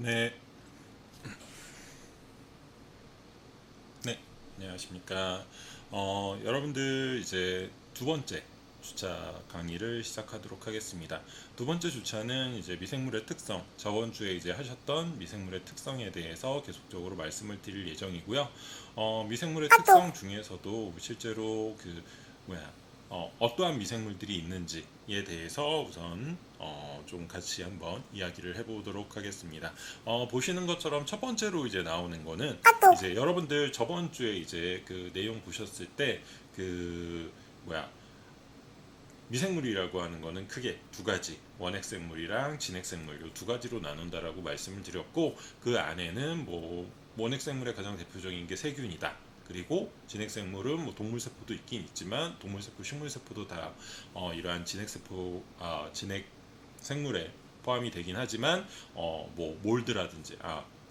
네, 네, 안녕하십니까. 여러분들 이제 두 번째 주차 강의를 시작하도록 하겠습니다. 두 번째 주차는 이제 미생물의 특성, 저번 주에 이제 하셨던 미생물의 특성에 대해서 계속적으로 말씀을 드릴 예정이고요. 미생물의 특성 중에서도 실제로 어떠한 미생물들이 있는지에 대해서 우선 좀 같이 한번 이야기를 해보도록 하겠습니다. 보시는 것처럼 첫 번째로 이제 나오는 거는 이제 여러분들 저번 주에 이제 그 내용 보셨을 때 그 뭐야 미생물이라고 하는 거는 크게 두 가지, 원핵생물이랑 진핵생물 이 두 가지로 나눈다라고 말씀을 드렸고, 그 안에는 뭐 원핵생물의 가장 대표적인 게 세균이다. 그리고 진핵생물은 뭐 동물세포도 있긴 있지만 동물세포, 식물세포도 다 이러한 진핵생물에 포함이 되긴 하지만 뭐 몰드라든지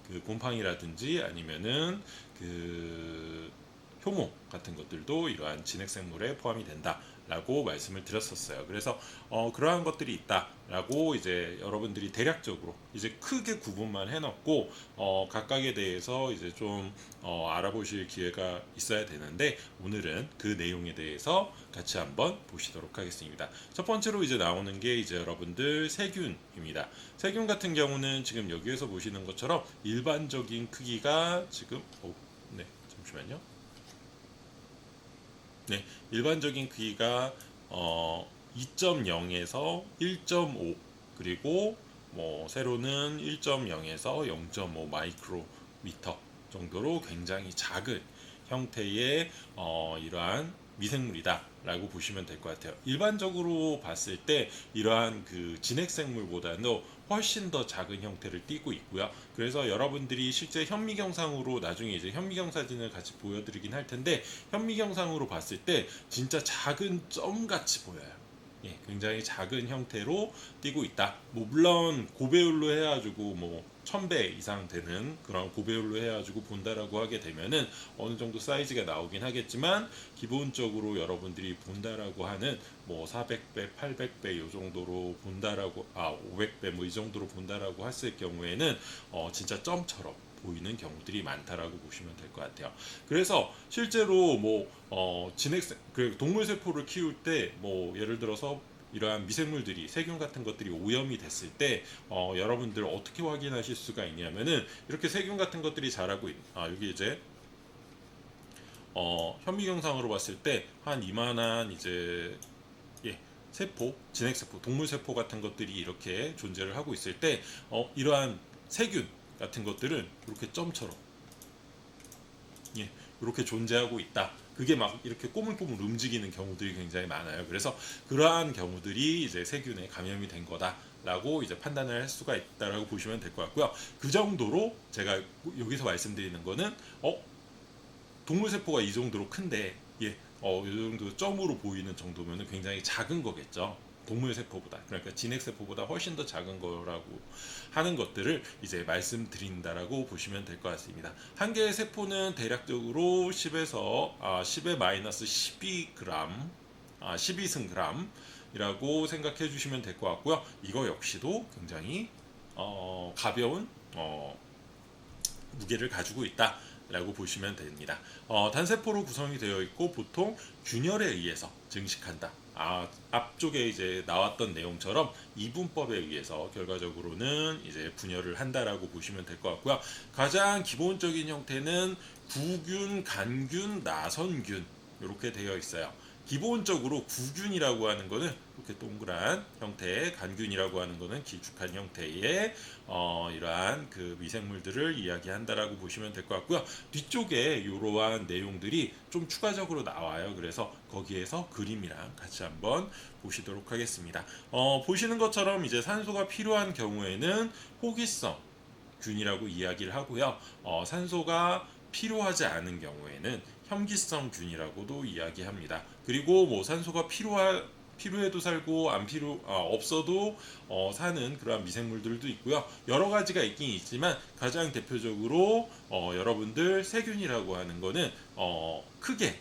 그 곰팡이라든지 아니면은 그 효모 같은 것들도 이러한 진핵생물에 포함이 된다라고 말씀을 드렸었어요. 그래서 그러한 것들이 있다라고 이제 여러분들이 대략적으로 이제 크게 구분만 해놓고 각각에 대해서 이제 좀 알아보실 기회가 있어야 되는데, 오늘은 그 내용에 대해서 같이 한번 보시도록 하겠습니다. 첫 번째로 이제 나오는 게 이제 여러분들 세균입니다. 세균 같은 경우는 지금 여기에서 보시는 것처럼 일반적인 크기가 지금 네, 잠시만요. 네, 일반적인 크기가 2.0에서 1.5, 그리고 뭐 세로는 1.0에서 0.5 마이크로미터 정도로 굉장히 작은 형태의 이러한 미생물이다라고 보시면 될 것 같아요. 일반적으로 봤을 때 이러한 그 진핵생물보다는 훨씬 더 작은 형태를 띠고 있고요. 그래서 여러분들이 실제 현미경상으로 나중에 이제 현미경 사진을 같이 보여드리긴 할 텐데, 현미경상으로 봤을 때 진짜 작은 점 같이 보여요. 예, 굉장히 작은 형태로 띄고 있다. 뭐 물론 고배율로 해가지고 뭐 1000배 이상 되는 그런 고배율로 해가지고 본다라고 하게 되면은 어느 정도 사이즈가 나오긴 하겠지만, 기본적으로 여러분들이 본다라고 하는 뭐 400배, 800배 요 정도로 본다라고 500배 뭐 이 정도로 본다라고 했을 경우에는 진짜 점처럼 보이는 경우들이 많다라고 보시면 될 것 같아요. 그래서 실제로 뭐 진핵 그 동물 세포를 키울 때 뭐 예를 들어서 이러한 미생물들이 세균 같은 것들이 오염이 됐을 때 여러분들 어떻게 확인하실 수가 있냐면은, 이렇게 세균 같은 것들이 자라고 여기 이제 현미경상으로 봤을 때 한 이만한 이제 세포, 진핵세포, 동물세포 같은 것들이 이렇게 존재를 하고 있을 때 이러한 세균 같은 것들은 이렇게 점처럼 이렇게 존재하고 있다. 그게 막 이렇게 꼬물꼬물 움직이는 경우들이 굉장히 많아요. 그래서 그러한 경우들이 이제 세균에 감염이 된 거다라고 이제 판단을 할 수가 있다라고 보시면 될 것 같고요. 그 정도로 제가 여기서 말씀드리는 거는 동물 세포가 이 정도로 큰데 이 정도 점으로 보이는 정도면 굉장히 작은 거겠죠. 동물 세포보다, 그러니까 진핵 세포보다 훨씬 더 작은 거라고 하는 것들을 이제 말씀드린다라고 보시면 될 것 같습니다. 한 개의 세포는 대략적으로 10에서 10의 마이너스 12g, 12승g이라고 생각해 주시면 될 것 같고요. 이거 역시도 굉장히 가벼운 무게를 가지고 있다. 라고 보시면 됩니다. 단세포로 구성이 되어 있고 보통 균열에 의해서 증식한다. 앞쪽에 이제 나왔던 내용처럼 이분법에 의해서 결과적으로는 이제 분열을 한다라고 보시면 될 것 같고요. 가장 기본적인 형태는 구균, 간균, 나선균 이렇게 되어 있어요. 기본적으로 구균이라고 하는 것은 이렇게 동그란 형태의, 간균이라고 하는 것은 길쭉한 형태의 이러한 그 미생물들을 이야기한다라고 보시면 될 것 같고요. 뒤쪽에 이러한 내용들이 좀 추가적으로 나와요. 그래서 거기에서 그림이랑 같이 한번 보시도록 하겠습니다. 보시는 것처럼 이제 산소가 필요한 경우에는 호기성 균이라고 이야기를 하고요. 산소가 필요하지 않은 경우에는 혐기성 균이라고도 이야기합니다. 그리고 뭐 산소가 필요해도 살고 안 없어도 사는 그런 미생물들도 있고요. 여러 가지가 있긴 있지만 가장 대표적으로 여러분들 세균이라고 하는 거는 크게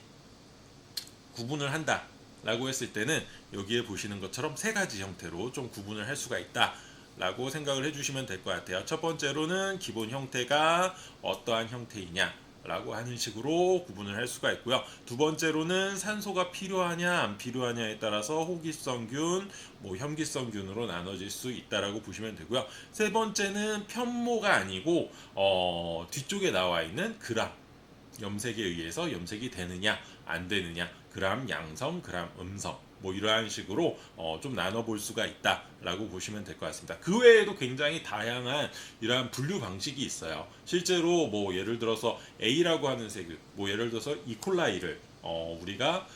구분을 한다라고 했을 때는 여기에 보시는 것처럼 세 가지 형태로 좀 구분을 할 수가 있다. 라고 생각을 해주시면 될 것 같아요. 첫 번째로는 기본 형태가 어떠한 형태이냐 라고 하는 식으로 구분을 할 수가 있고요. 두 번째로는 산소가 필요하냐 안 필요하냐에 따라서 호기성균, 혐기성균으로 나눠질 수 있다라고 보시면 되고요. 세 번째는 편모가 아니고 뒤쪽에 나와 있는 그람 염색에 의해서 염색이 되느냐 안 되느냐, 그람 양성, 그람 음성, 이러한 식으로 좀 나눠볼 수가 있다라고 보시면 될 것 같습니다. 그 외에도 굉장히 다양한 이러한 분류 방식이 있어요. 실제로 예를 들어서 A라고 하는 세균, 예를 들어서 이콜라이를 우리가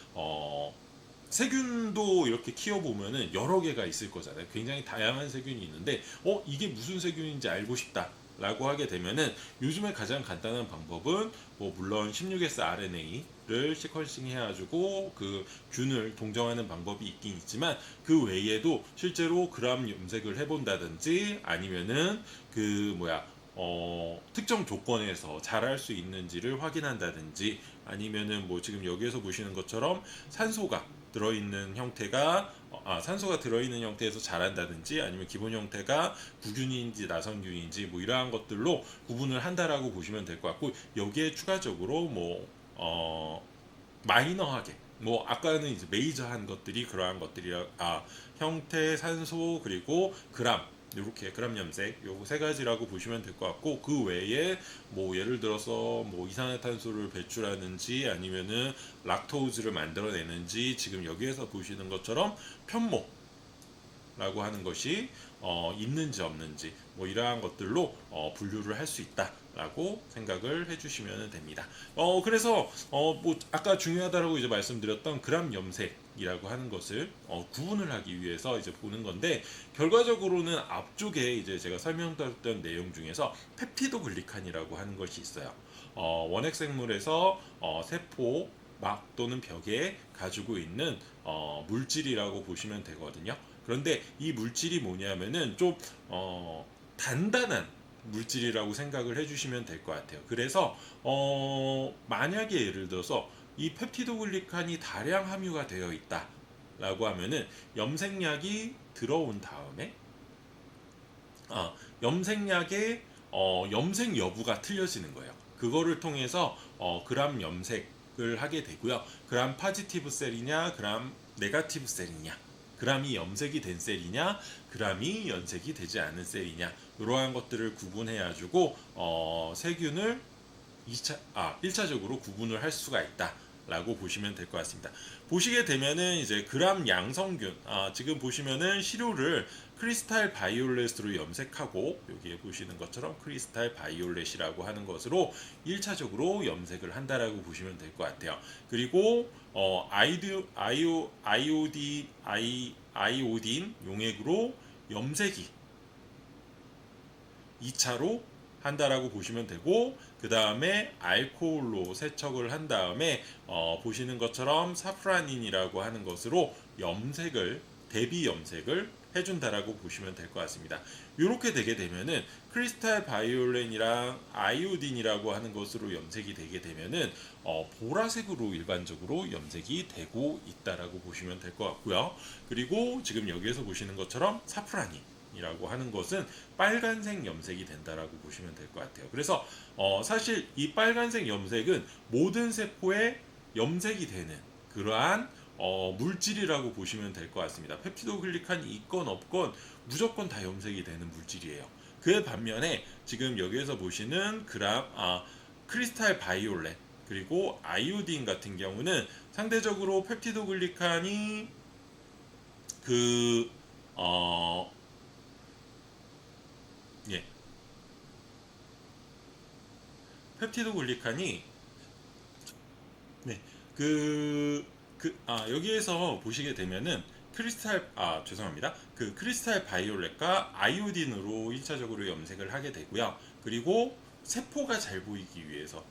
세균도 이렇게 키워보면은 여러 개가 있을 거잖아요. 굉장히 다양한 세균이 있는데 이게 무슨 세균인지 알고 싶다 라고 하게 되면은 요즘에 가장 간단한 방법은 물론 16S RNA를 시퀀싱 해가지고 그 균을 동정하는 방법이 있긴 있지만, 그 외에도 실제로 그람 염색을 해본다든지 아니면은 특정 조건에서 자랄 수 있는지를 확인한다든지, 아니면은 지금 여기에서 보시는 것처럼 산소가 들어있는 형태가 산소가 들어있는 형태에서 자란다든지, 아니면 기본 형태가 구균인지 나선균인지 이러한 것들로 구분을 한다라고 보시면 될 것 같고, 여기에 추가적으로 마이너하게 아까는 이제 메이저한 것들이 그러한 것들이라 형태, 산소, 그리고 그람, 이렇게 그람 염색 요 세 가지라고 보시면 될 것 같고, 그 외에 예를 들어서 이산화탄소를 배출하는지 아니면은 락토우즈를 만들어내는지, 지금 여기에서 보시는 것처럼 편모라고 하는 것이 있는지 없는지 이러한 것들로 분류를 할 수 있다라고 생각을 해주시면 됩니다. 그래서 아까 중요하다라고 이제 말씀드렸던 그람 염색이라고 하는 것을 구분을 하기 위해서 이제 보는 건데, 결과적으로는 앞쪽에 이제 제가 설명드렸던 내용 중에서 펩티도글리칸이라고 하는 것이 있어요. 원핵 생물에서 세포 막 또는 벽에 가지고 있는 물질이라고 보시면 되거든요. 그런데 이 물질이 뭐냐면은 좀 단단한 물질이라고 생각을 해주시면 될 것 같아요. 그래서 만약에 예를 들어서 이 펩티도글리칸이 다량 함유가 되어 있다라고 하면은 염색약이 들어온 다음에 염색약의 염색 여부가 틀려지는 거예요. 그거를 통해서 그람 염색을 하게 되고요. 그람 파지티브 셀이냐, 그람 네가티브 셀이냐, 그람이 염색이 된 셀이냐, 그람이 염색이 되지 않은 셀이냐, 이러한 것들을 구분해가지고 세균을 1차적으로 구분을 할 수가 있다라고 보시면 될 것 같습니다. 보시게 되면은 이제 그람 양성균, 지금 보시면은 시료를 크리스탈 바이올렛으로 염색하고, 여기에 보시는 것처럼 크리스탈 바이올렛이라고 하는 것으로 1차적으로 염색을 한다라고 보시면 될 것 같아요. 그리고 아이오딘 용액으로 염색이 2차로 한다라고 보시면 되고, 그 다음에 알코올로 세척을 한 다음에 보시는 것처럼 사프라닌이라고 하는 것으로 대비 염색을 해준다라고 보시면 될 것 같습니다. 이렇게 되게 되면은 크리스탈 바이올렌이랑 아이오딘이라고 하는 것으로 염색이 되게 되면은 보라색으로 일반적으로 염색이 되고 있다라고 보시면 될 것 같고요. 그리고 지금 여기에서 보시는 것처럼 사프라닌 이라고 하는 것은 빨간색 염색이 된다라고 보시면 될 것 같아요. 그래서 사실 이 빨간색 염색은 모든 세포에 염색이 되는 그러한 물질이라고 보시면 될 것 같습니다. 펩티도글리칸이 있건 없건 무조건 다 염색이 되는 물질이에요. 그에 반면에 지금 여기에서 보시는 크리스탈 바이올렛 그리고 아이오딘 같은 경우는 상대적으로 펩티도글리칸이 예, 펩티도글리칸이 네, 여기에서 보시게 되면은 죄송합니다. 그 크리스탈 바이올렛과 아이오딘으로 1차적으로 염색을 하게 되고요. 그리고 세포가 잘 보이기 위해서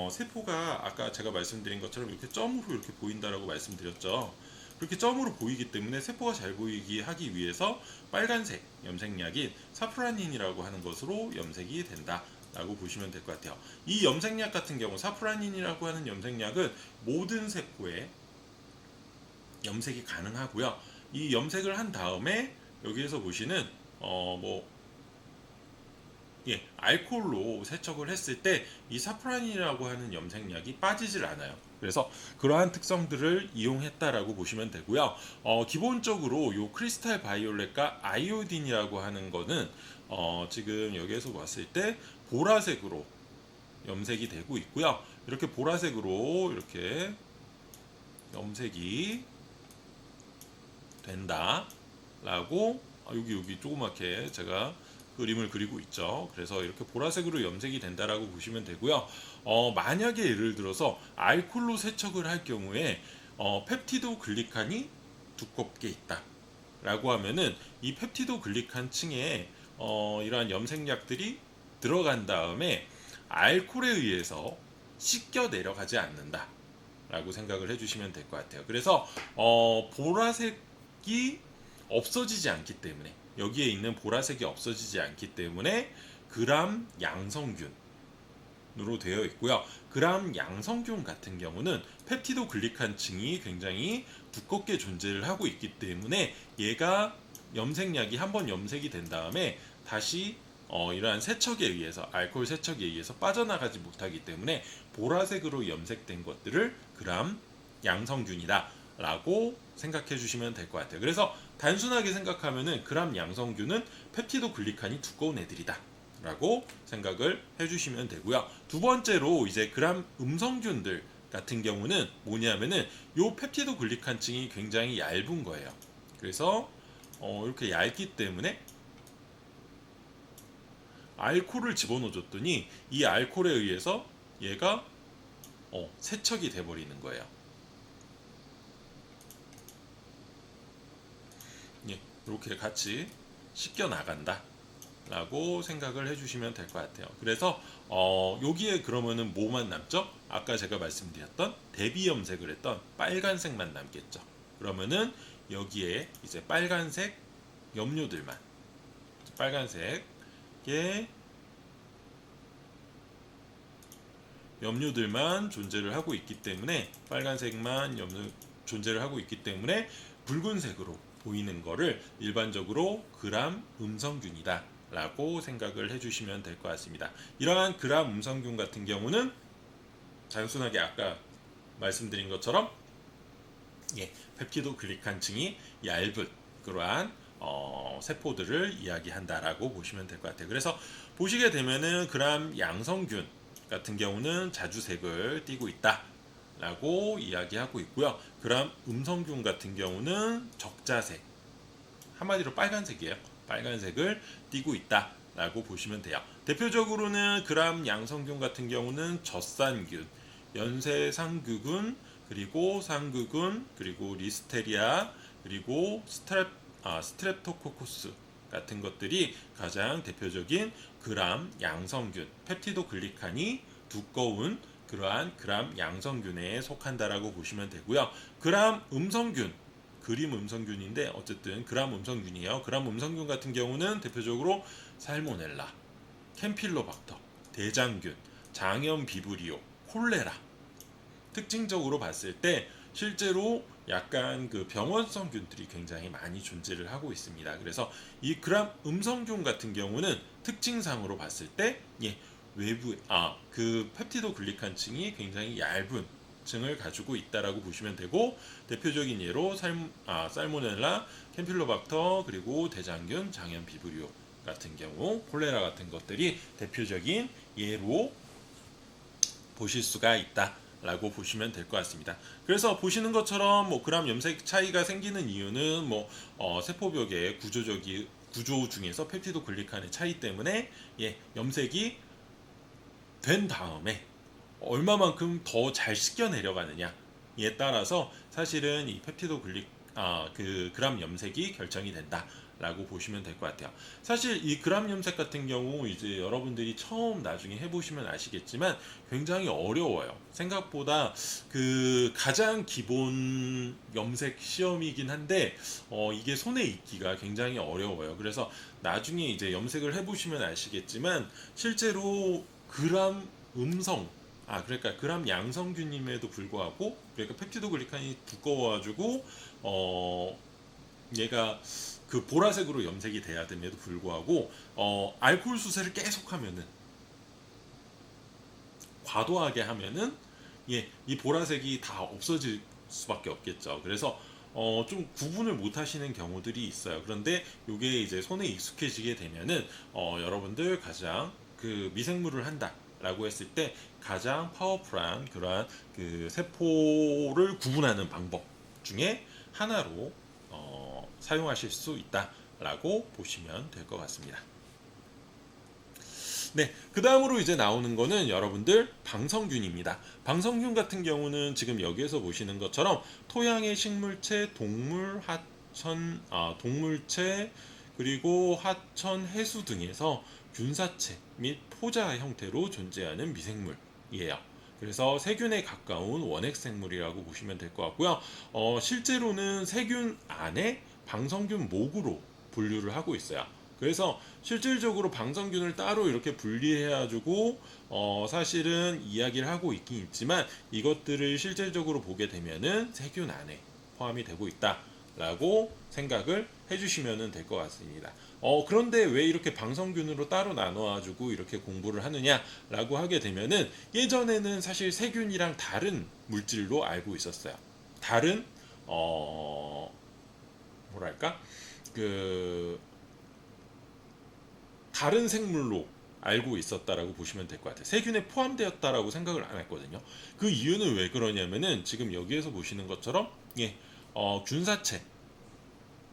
세포가 아까 제가 말씀드린 것처럼 이렇게 점으로 이렇게 보인다라고 말씀드렸죠. 그렇게 점으로 보이기 때문에 세포가 잘 보이게 하기 위해서 빨간색 염색약인 사프라닌이라고 하는 것으로 염색이 된다 라고 보시면 될 것 같아요. 이 염색약 같은 경우 사프라닌이라고 하는 염색약은 모든 세포에 염색이 가능하고요. 이 염색을 한 다음에 여기에서 보시는 뭐 알코올로 세척을 했을 때 이 사프란이라고 하는 염색약이 빠지질 않아요. 그래서 그러한 특성들을 이용했다라고 보시면 되고요. 기본적으로 요 크리스탈 바이올렛과 아이오딘이라고 하는 거는 지금 여기에서 봤을 때 보라색으로 염색이 되고 있고요. 이렇게 보라색으로 이렇게 염색이 된다라고 여기 조그맣게 제가 그림을 그리고 있죠. 그래서 이렇게 보라색으로 염색이 된다라고 보시면 되고요. 만약에 예를 들어서 알코올로 세척을 할 경우에 펩티도 글리칸이 두껍게 있다라고 하면은 이 펩티도 글리칸 층에 이러한 염색약들이 들어간 다음에 알코올에 의해서 씻겨 내려가지 않는다라고 생각을 해주시면 될 것 같아요. 그래서 보라색이 없어지지 않기 때문에 여기에 있는 보라색이 없어지지 않기 때문에 그람 양성균으로 되어 있고요. 그람 양성균 같은 경우는 펩티도 글리칸층이 굉장히 두껍게 존재를 하고 있기 때문에 얘가 염색약이 한번 염색이 된 다음에 다시 이러한 세척에 의해서 알코올 세척에 의해서 빠져나가지 못하기 때문에 보라색으로 염색된 것들을 그람 양성균이다 라고 생각해 주시면 될 것 같아요. 그래서 단순하게 생각하면은 그람 양성균은 펩티도 글리칸이 두꺼운 애들이다 라고 생각을 해주시면 되고요. 두 번째로 이제 그람 음성균들 같은 경우는 뭐냐면은 요 펩티도 글리칸층이 굉장히 얇은 거예요. 그래서 이렇게 얇기 때문에 알코올을 집어넣어 줬더니 이 알코올에 의해서 얘가 세척이 돼버리는 거예요. 이렇게 같이 씻겨 나간다 라고 생각을 해주시면 될 것 같아요. 그래서 여기에 그러면은 뭐만 남죠? 아까 제가 말씀드렸던 대비 염색을 했던 빨간색만 남겠죠. 그러면은 여기에 이제 빨간색 염료들만, 빨간색의 염료들만 존재를 하고 있기 때문에, 빨간색만 존재를 하고 있기 때문에 붉은색으로 보이는 거를 일반적으로 그람 음성균이다 라고 생각을 해주시면 될 것 같습니다. 이러한 그람 음성균 같은 경우는 단순하게 아까 말씀드린 것처럼 펩티도 글리칸층이 얇은 그러한 세포들을 이야기한다라고 보시면 될 것 같아요. 그래서 보시게 되면은 그람 양성균 같은 경우는 자주색을 띠고 있다 라고 이야기하고 있고요. 그람 음성균 같은 경우는 적자색, 한마디로 빨간색이에요. 빨간색을 띠고 있다 라고 보시면 돼요. 대표적으로는 그람 양성균 같은 경우는 젖산균, 연쇄상규균, 그리고 상규균, 그리고 리스테리아, 그리고 스트랩토코쿠스 같은 것들이 가장 대표적인 그람 양성균, 펩티도 글리칸이 두꺼운 그러한 그람 양성균에 속한다라고 보시면 되고요. 그람 음성균, 그림 음성균인데 어쨌든 그람 음성균이에요. 그람 음성균 같은 경우는 대표적으로 살모넬라, 캠필로박터, 대장균, 장염 비브리오, 콜레라, 특징적으로 봤을 때 실제로 약간 그 병원성균들이 굉장히 많이 존재를 하고 있습니다. 그래서 이 그람 음성균 같은 경우는 특징상으로 봤을 때 외부 그 펩티도 글리칸층이 굉장히 얇은 층을 가지고 있다라고 보시면 되고, 대표적인 예로 살모넬라, 캠필로박터, 그리고 대장균, 장염 비브리오 같은 경우, 콜레라 같은 것들이 대표적인 예로 보실 수가 있다 라고 보시면 될 것 같습니다. 그래서 보시는 것처럼 그람 염색 차이가 생기는 이유는 세포벽의 구조 중에서 펩티도 글리칸의 차이 때문에 염색이 된 다음에 얼마만큼 더 잘 씻겨 내려가느냐에 따라서 사실은 이 펩티도 그 그람 염색이 결정이 된다라고 보시면 될 것 같아요. 사실 이 그람 염색 같은 경우 이제 여러분들이 처음 나중에 해보시면 아시겠지만 굉장히 어려워요. 생각보다 그 가장 기본 염색 시험이긴 한데 이게 손에 익기가 굉장히 어려워요. 그래서 나중에 이제 염색을 해보시면 아시겠지만 실제로 그람 그러니까 그람 양성균임에도 불구하고, 그러니까 펩티도 글리칸이 두꺼워가지고 얘가 그 보라색으로 염색이 돼야 됨에도 불구하고 알코올 수세를 계속하면은 과도하게 하면은 이 보라색이 다 없어질 수밖에 없겠죠. 그래서 좀 구분을 못 하시는 경우들이 있어요. 그런데 이게 이제 손에 익숙해지게 되면은 여러분들 가장 그 미생물을 한다라고 했을 때 가장 파워풀한 그러한 그 세포를 구분하는 방법 중에 하나로 사용하실 수 있다라고 보시면 될 것 같습니다. 네, 그 다음으로 이제 나오는 거는 여러분들 방성균입니다. 방성균 같은 경우는 지금 여기에서 보시는 것처럼 토양의 식물체, 동물, 하천, 동물체, 그리고 하천, 해수 등에서 균사체 및 포자 형태로 존재하는 미생물이에요. 그래서 세균에 가까운 원핵 생물이라고 보시면 될 것 같고요. 실제로는 세균 안에 방성균 목으로 분류를 하고 있어요. 그래서 실질적으로 방성균을 따로 이렇게 분리해가지고 사실은 이야기를 하고 있긴 있지만 이것들을 실질적으로 보게 되면은 세균 안에 포함이 되고 있다라고 생각을 해주시면 될 것 같습니다. 그런데 왜 이렇게 방성균으로 따로 나눠가지고 이렇게 공부를 하느냐라고 하게 되면은 예전에는 사실 세균이랑 다른 물질로 알고 있었어요. 다른 뭐랄까 그 다른 생물로 알고 있었다라고 보시면 될 것 같아요. 세균에 포함되었다라고 생각을 안 했거든요. 그 이유는 왜 그러냐면은 지금 여기에서 보시는 것처럼 균사체,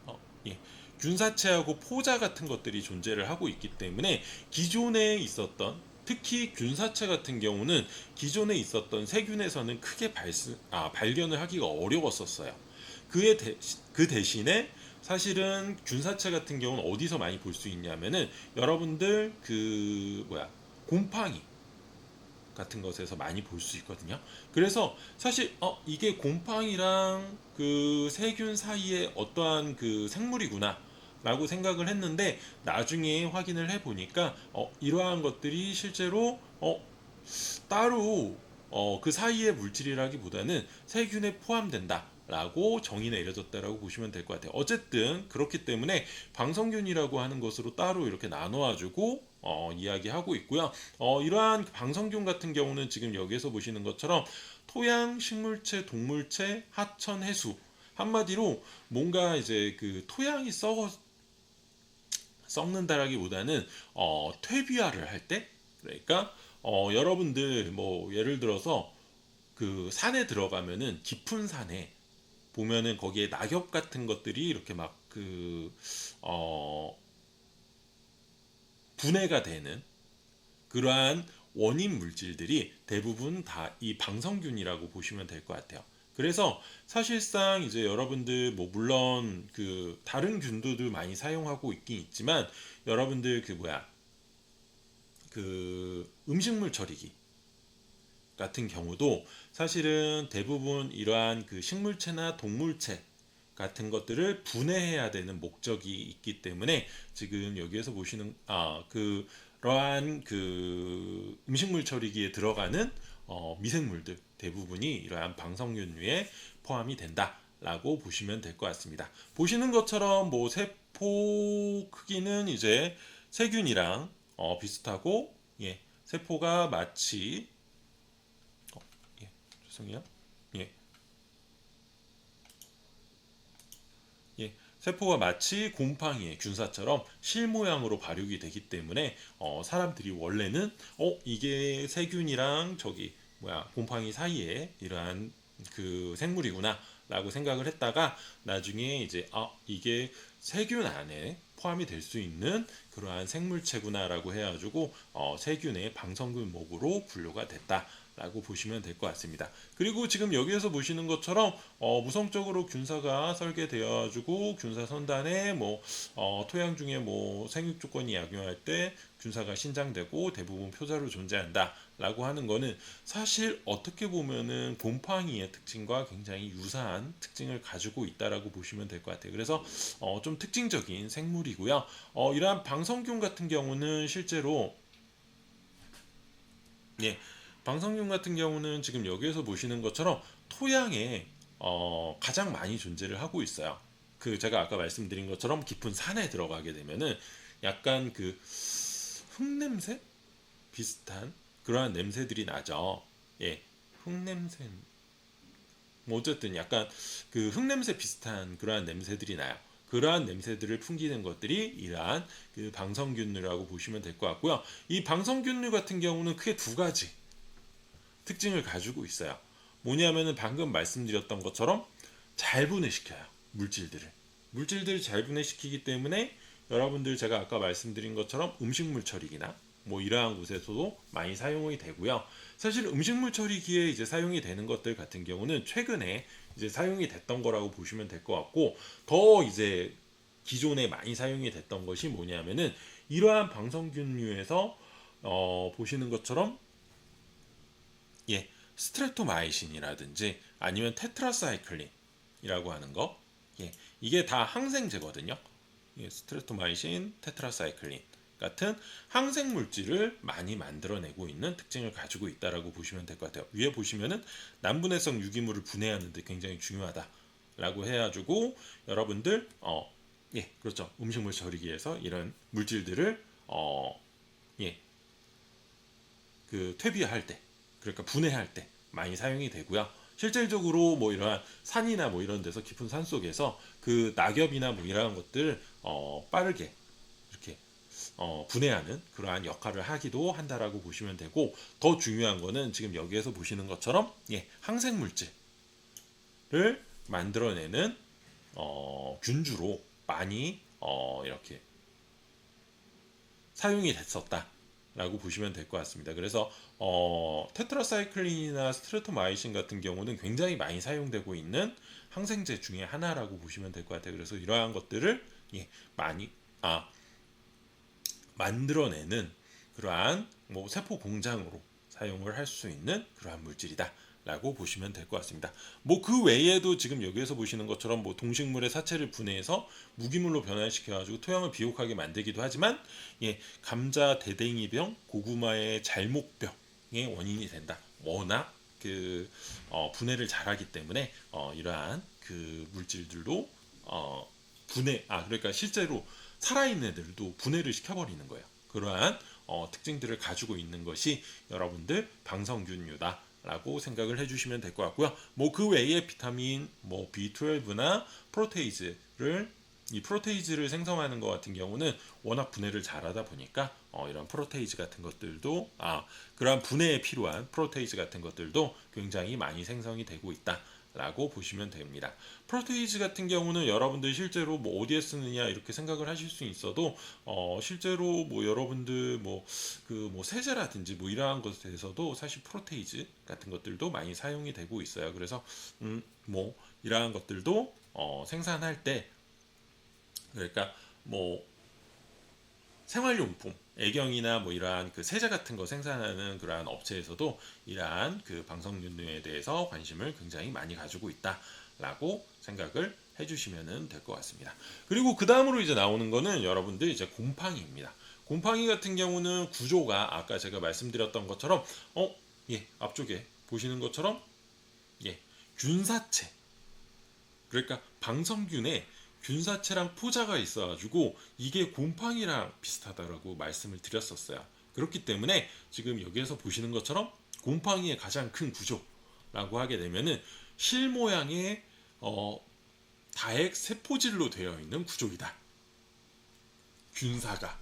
어, 예, 균사체하고 포자 같은 것들이 존재를 하고 있기 때문에 기존에 있었던 특히 균사체 같은 경우는 기존에 있었던 세균에서는 크게 발견을 하기가 어려웠었어요. 그 대신에 사실은 균사체 같은 경우는 어디서 많이 볼 수 있냐면은 여러분들 그 뭐야 곰팡이 같은 것에서 많이 볼 수 있거든요. 그래서 사실 이게 곰팡이랑 그 세균 사이에 어떠한 그 생물이구나 라고 생각을 했는데 나중에 확인을 해 보니까 이러한 것들이 실제로 따로 그 사이의 물질이라기보다는 세균에 포함된다. 라고 정의 내려졌다라고 보시면 될 것 같아요. 어쨌든 그렇기 때문에 방성균이라고 하는 것으로 따로 이렇게 나눠가지고 이야기하고 있고요. 이러한 방성균 같은 경우는 지금 여기에서 보시는 것처럼 토양, 식물체, 동물체, 하천, 해수 한마디로 뭔가 이제 그 토양이 썩는다라기보다는 퇴비화를 할 때 그러니까 여러분들 뭐 예를 들어서 그 산에 들어가면은 깊은 산에 보면은 거기에 낙엽 같은 것들이 이렇게 막 분해가 되는 그러한 원인 물질들이 대부분 다 이 방성균이라고 보시면 될 것 같아요. 그래서 사실상 이제 여러분들 뭐 물론 그 다른 균도도 많이 사용하고 있긴 있지만 여러분들 그 뭐야 그 음식물 처리기 같은 경우도 사실은 대부분 이러한 그 식물체나 동물체 같은 것들을 분해해야 되는 목적이 있기 때문에 지금 여기에서 보시는 그러한 그 음식물 처리기에 들어가는 미생물들 대부분이 이러한 방석류에 포함이 된다라고 보시면 될 것 같습니다. 보시는 것처럼 뭐 세포 크기는 이제 세균이랑 비슷하고 세포가 마치 예, 죄송해요. 예, 세포가 마치 곰팡이의 균사처럼 실 모양으로 발육이 되기 때문에 사람들이 원래는 이게 세균이랑 저기 뭐야 곰팡이 사이에 이러한 그 생물이구나라고 생각을 했다가 나중에 이제 이게 세균 안에 포함이 될 수 있는 그러한 생물체구나라고 해가지고 세균의 방성균목으로 분류가 됐다. 라고 보시면 될 것 같습니다. 그리고 지금 여기에서 보시는 것처럼 무성적으로 균사가 설계되어 가지고 균사 선단에 뭐 토양 중에 뭐 생육 조건이 약용할 때 균사가 신장되고 대부분 표자로 존재한다. 라고 하는 거는 사실 어떻게 보면은 곰팡이의 특징과 굉장히 유사한 특징을 가지고 있다라고 보시면 될 것 같아요. 그래서 좀 특징적인 생물이고요. 이러한 방성균 같은 경우는 실제로 예, 방석균 같은 경우는 지금 여기에서 보시는 것처럼 토양에 가장 많이 존재를 하고 있어요. 그 제가 아까 말씀드린 것처럼 깊은 산에 들어가게 되면은 약간 그 흙냄새 비슷한 그러한 냄새들이 나죠. 예, 흙냄새. 뭐 어쨌든 약간 그 흙냄새 비슷한 그러한 냄새들이 나요. 그러한 냄새들을 풍기는 것들이 이러한 그 방성균류라고 보시면 될 것 같고요. 이 방성균류 같은 경우는 크게 두 가지 특징을 가지고 있어요. 뭐냐면은 방금 말씀드렸던 것처럼 잘 분해시켜요. 물질들을 잘 분해시키기 때문에 여러분들 제가 아까 말씀드린 것처럼 음식물 처리기나 뭐 이러한 곳에서도 많이 사용이 되고요. 사실 음식물 처리기에 이제 사용이 되는 것들 같은 경우는 최근에 이제 사용이 됐던 거라고 보시면 될 것 같고, 더 이제 기존에 많이 사용이 됐던 것이 뭐냐면은 이러한 방성균류에서 보시는 것처럼 예, 스트레토마이신이라든지 아니면 테트라사이클린이라고 하는 거, 예, 이게 다 항생제거든요. 예, 스트레토마이신, 테트라사이클린 같은 항생 물질을 많이 만들어내고 있는 특징을 가지고 있다라고 보시면 될 것 같아요. 위에 보시면은 난분해성 유기물을 분해하는데 굉장히 중요하다라고 해가지고 여러분들 예, 그렇죠. 음식물 처리기에서 이런 물질들을 예, 그 퇴비할 때, 그러니까 분해할 때 많이 사용이 되고요. 실질적으로 뭐 이러한 산이나 뭐 이런 데서 깊은 산 속에서 그 낙엽이나 뭐 이러한 것들 빠르게 이렇게 분해하는 그러한 역할을 하기도 한다라고 보시면 되고, 더 중요한 거는 지금 여기에서 보시는 것처럼 예, 항생 물질을 만들어내는 균주로 많이 이렇게 사용이 됐었다라고 보시면 될 것 같습니다. 그래서 테트라사이클린이나 스트레토마이신 같은 경우는 굉장히 많이 사용되고 있는 항생제 중에 하나라고 보시면 될 것 같아요. 그래서 이러한 것들을 예, 많이 만들어내는 그러한 뭐 세포 공장으로 사용을 할 수 있는 그러한 물질이다. 라고 보시면 될 것 같습니다. 뭐 그 외에도 지금 여기에서 보시는 것처럼 뭐 동식물의 사체를 분해해서 무기물로 변환시켜가지고 토양을 비옥하게 만들기도 하지만 예, 감자 대댕이병, 고구마의 잘목병의 원인이 된다. 워낙 그 분해를 잘하기 때문에 이러한 그 물질들도 그러니까 실제로 살아있는 애들도 분해를 시켜버리는 거예요. 그러한 특징들을 가지고 있는 것이 여러분들 방성균류다. 라고 생각을 해주시면 될 것 같고요. 뭐 그 외에 비타민, 뭐 B12나 이 프로테이즈를 생성하는 것 같은 경우는 워낙 분해를 잘하다 보니까 이런 프로테이즈 같은 것들도 그러한 분해에 필요한 프로테이즈 같은 것들도 굉장히 많이 생성이 되고 있다. 라고 보시면 됩니다. 프로테이즈 같은 경우는 여러분들 실제로 뭐 어디에 쓰느냐 이렇게 생각을 하실 수 있어도 실제로 뭐 여러분들 뭐 세제라든지 뭐 이러한 것에서도 사실 프로테이즈 같은 것들도 많이 사용이 되고 있어요. 그래서 뭐 이러한 것들도 생산할 때, 그러니까 뭐 생활용품, 애경이나 뭐 이러한 그 세제 같은 거 생산하는 그러한 업체에서도 이러한 그 방석균류에 대해서 관심을 굉장히 많이 가지고 있다라고 생각을 해주시면 될 것 같습니다. 그리고 그 다음으로 이제 나오는 거는 여러분들 이제 곰팡이입니다. 곰팡이 같은 경우는 구조가 아까 제가 말씀드렸던 것처럼 예, 앞쪽에 보시는 것처럼 예, 균사체, 그러니까 방성균에 균사체랑 포자가 있어가지고 이게 곰팡이랑 비슷하다라고 말씀을 드렸었어요. 그렇기 때문에 지금 여기에서 보시는 것처럼 곰팡이의 가장 큰 구조라고 하게 되면은 실 모양의 다핵 세포질로 되어 있는 구조이다. 균사가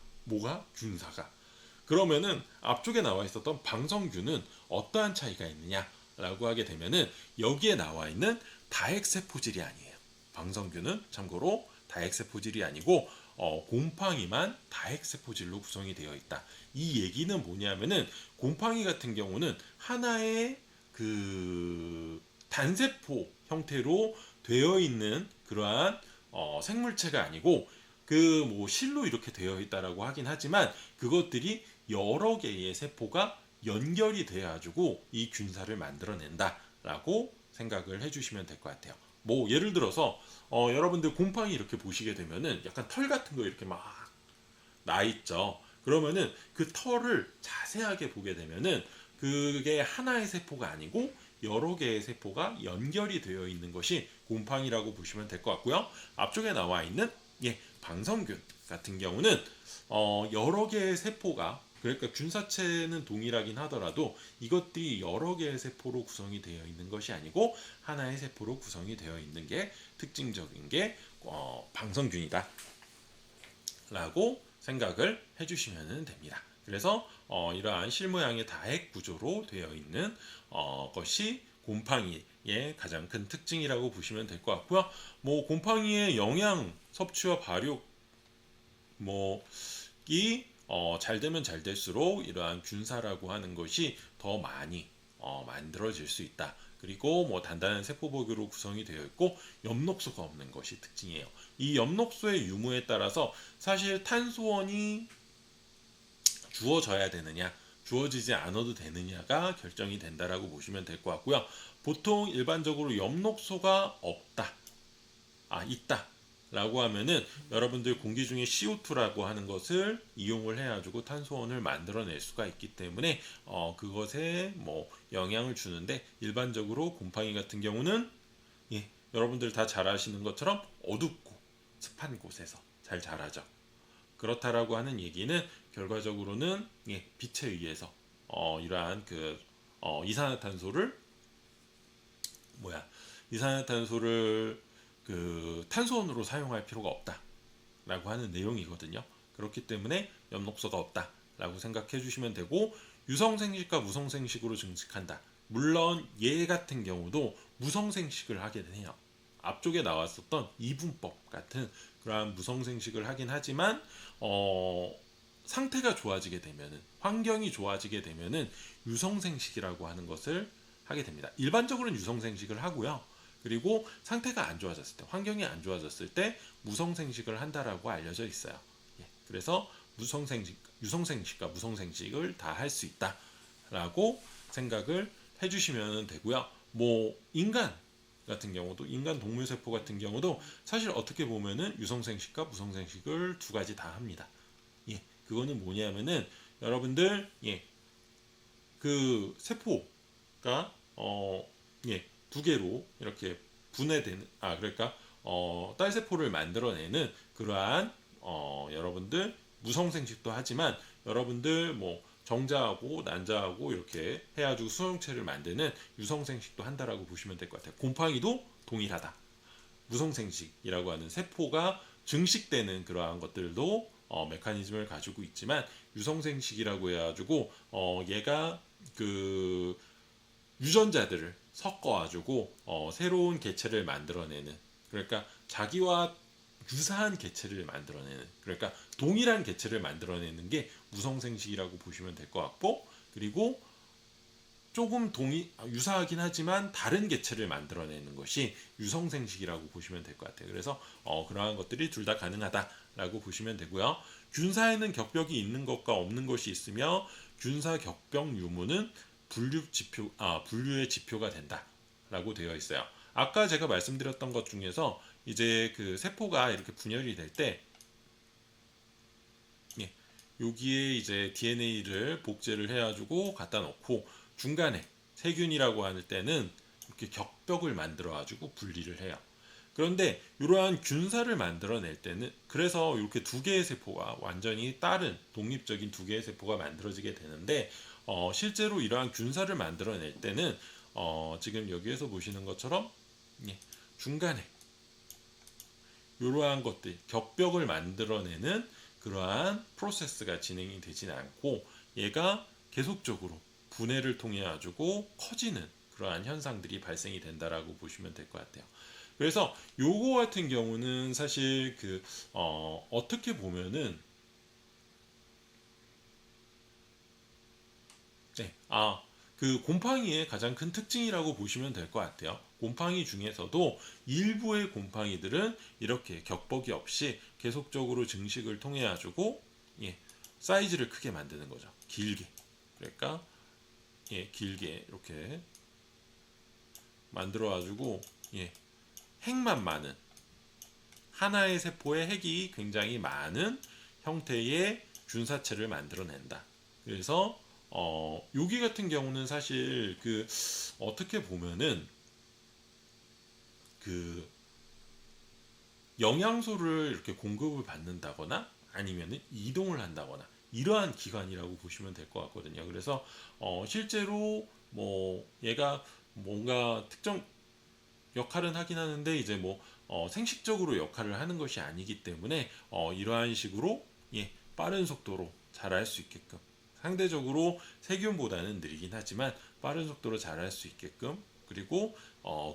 그러면은 앞쪽에 나와 있었던 방성균은 어떠한 차이가 있느냐라고 하게 되면은 여기에 나와 있는 다핵 세포질이 아니에요. 방성균은 참고로 다핵세포질이 아니고 곰팡이만 다핵세포질로 구성이 되어 있다. 이 얘기는 뭐냐면은 곰팡이 같은 경우는 하나의 그 단세포 형태로 되어 있는 그러한 생물체가 아니고 그 뭐 실로 이렇게 되어 있다라고 하긴 하지만 그것들이 여러 개의 세포가 연결이 되어 가지고 이 균사를 만들어낸다라고 생각을 해주시면 될 것 같아요. 뭐 예를 들어서 여러분들 곰팡이 이렇게 보시게 되면은 약간 털 같은 거 이렇게 막 나 있죠. 그러면은 그 털을 자세하게 보게 되면은 그게 하나의 세포가 아니고 여러 개의 세포가 연결이 되어 있는 것이 곰팡이라고 보시면 될 것 같고요. 앞쪽에 나와 있는 방성균 같은 경우는 여러 개의 세포가, 그러니까 균사체는 동일하긴 하더라도 이것들이 여러 개의 세포로 구성이 되어 있는 것이 아니고 하나의 세포로 구성이 되어 있는 게 특징적인 게 방성균이다 라고 생각을 해주시면 됩니다. 그래서 이러한 실모양의 다핵 구조로 되어 있는 것이 곰팡이의 가장 큰 특징이라고 보시면 될 것 같고요. 뭐 곰팡이의 영양 섭취와 발육 이 잘 되면 잘 될수록 이러한 균사라고 하는 것이 더 많이 만들어질 수 있다. 그리고 뭐 단단한 세포벽으로 구성이 되어 있고 엽록소가 없는 것이 특징이에요. 이 엽록소의 유무에 따라서 사실 탄소원이 주어져야 되느냐, 주어지지 않아도 되느냐가 결정이 된다라고 보시면 될 것 같고요. 보통 일반적으로 엽록소가 없다, 있다 라고 하면은 여러분들 공기 중에 CO2라고 하는 것을 이용을 해가지고 탄소원을 만들어낼 수가 있기 때문에 그것에 뭐 영향을 주는데, 일반적으로 곰팡이 같은 경우는 여러분들 다 잘 아시는 것처럼 어둡고 습한 곳에서 잘 자라죠. 그렇다라고 하는 얘기는 결과적으로는 빛에 의해서 이러한 이산화탄소를 그 탄소원으로 사용할 필요가 없다라고 하는 내용이거든요. 그렇기 때문에 엽록소가 없다라고 생각해 주시면 되고, 유성생식과 무성생식으로 증식한다. 물론 얘 같은 경우도 무성생식을 하게 돼요. 앞쪽에 나왔었던 이분법 같은 그러한 무성생식을 하긴 하지만 상태가 좋아지게 되면은, 환경이 좋아지게 되면은 유성생식이라고 하는 것을 하게 됩니다. 일반적으로는 유성생식을 하고요. 그리고 상태가 안 좋아졌을 때, 환경이 안 좋아졌을 때 무성생식을 한다라고 알려져 있어요. 그래서 유성생식과 무성생식을 다 할 수 있다라고 생각을 해주시면 되고요. 뭐 인간 같은 경우도, 인간 동물세포 같은 경우도 사실 어떻게 보면은 유성생식과 무성생식을 두 가지 다 합니다. 그거는 뭐냐면은 여러분들 그 세포가 두 개로 이렇게 분해되는, 그러니까 딸세포를 만들어내는 그러한 여러분들 무성생식도 하지만, 여러분들 뭐 정자하고 난자하고 이렇게 해가지고 수용체를 만드는 유성생식도 한다라고 보시면 될 것 같아요. 곰팡이도 동일하다. 무성생식이라고 하는 세포가 증식되는 그러한 것들도 메커니즘을 가지고 있지만, 유성생식이라고 해가지고 얘가 그 유전자들을 섞어가지고 새로운 개체를 만들어내는, 그러니까 자기와 유사한 개체를 만들어내는, 그러니까 동일한 개체를 만들어내는 게 무성생식이라고 보시면 될 것 같고, 그리고 조금 유사하긴 하지만 다른 개체를 만들어내는 것이 유성생식이라고 보시면 될 것 같아요. 그래서 그러한 것들이 둘 다 가능하다라고 보시면 되고요. 균사에는 격벽이 있는 것과 없는 것이 있으며, 균사 격벽 유무는 분류의 지표가 된다라고 되어 있어요. 아까 제가 말씀드렸던 것 중에서 이제 그 세포가 이렇게 분열이 될 때 여기에 이제 DNA를 복제를 해가지고 갖다 놓고 중간에 세균이라고 할 때는 이렇게 격벽을 만들어 가지고 분리를 해요. 그런데 이러한 균사를 만들어낼 때는, 그래서 이렇게 두 개의 세포가 완전히 다른 독립적인 두 개의 세포가 만들어지게 되는데, 실제로 이러한 균사를 만들어낼 때는 지금 여기에서 보시는 것처럼 중간에 이러한 것들, 격벽을 만들어내는 그러한 프로세스가 진행이 되지는 않고, 얘가 계속적으로 분해를 통해 가지고 커지는 그러한 현상들이 발생이 된다라고 보시면 될 것 같아요. 그래서 요거 같은 경우는 사실 어떻게 보면은 그 곰팡이의 가장 큰 특징이라고 보시면 될 것 같아요. 곰팡이 중에서도 일부의 곰팡이들은 이렇게 격벽이 없이 계속적으로 증식을 통해 가지고 사이즈를 크게 만드는 거죠. 길게. 그러니까 길게 이렇게 만들어 가지고 핵만 많은, 하나의 세포의 핵이 굉장히 많은 형태의 균사체를 만들어낸다. 그래서 여기 같은 경우는 사실 어떻게 보면은 그 영양소를 이렇게 공급을 받는다거나 아니면은 이동을 한다거나 이러한 기관이라고 보시면 될 것 같거든요. 그래서 실제로 뭐 얘가 뭔가 특정 역할은 하긴 하는데 이제 뭐 생식적으로 역할을 하는 것이 아니기 때문에 이러한 식으로 빠른 속도로 자랄 수 있게끔 상대적으로 세균보다는 느리긴 하지만 빠른 속도로 자랄 수 있게끔 그리고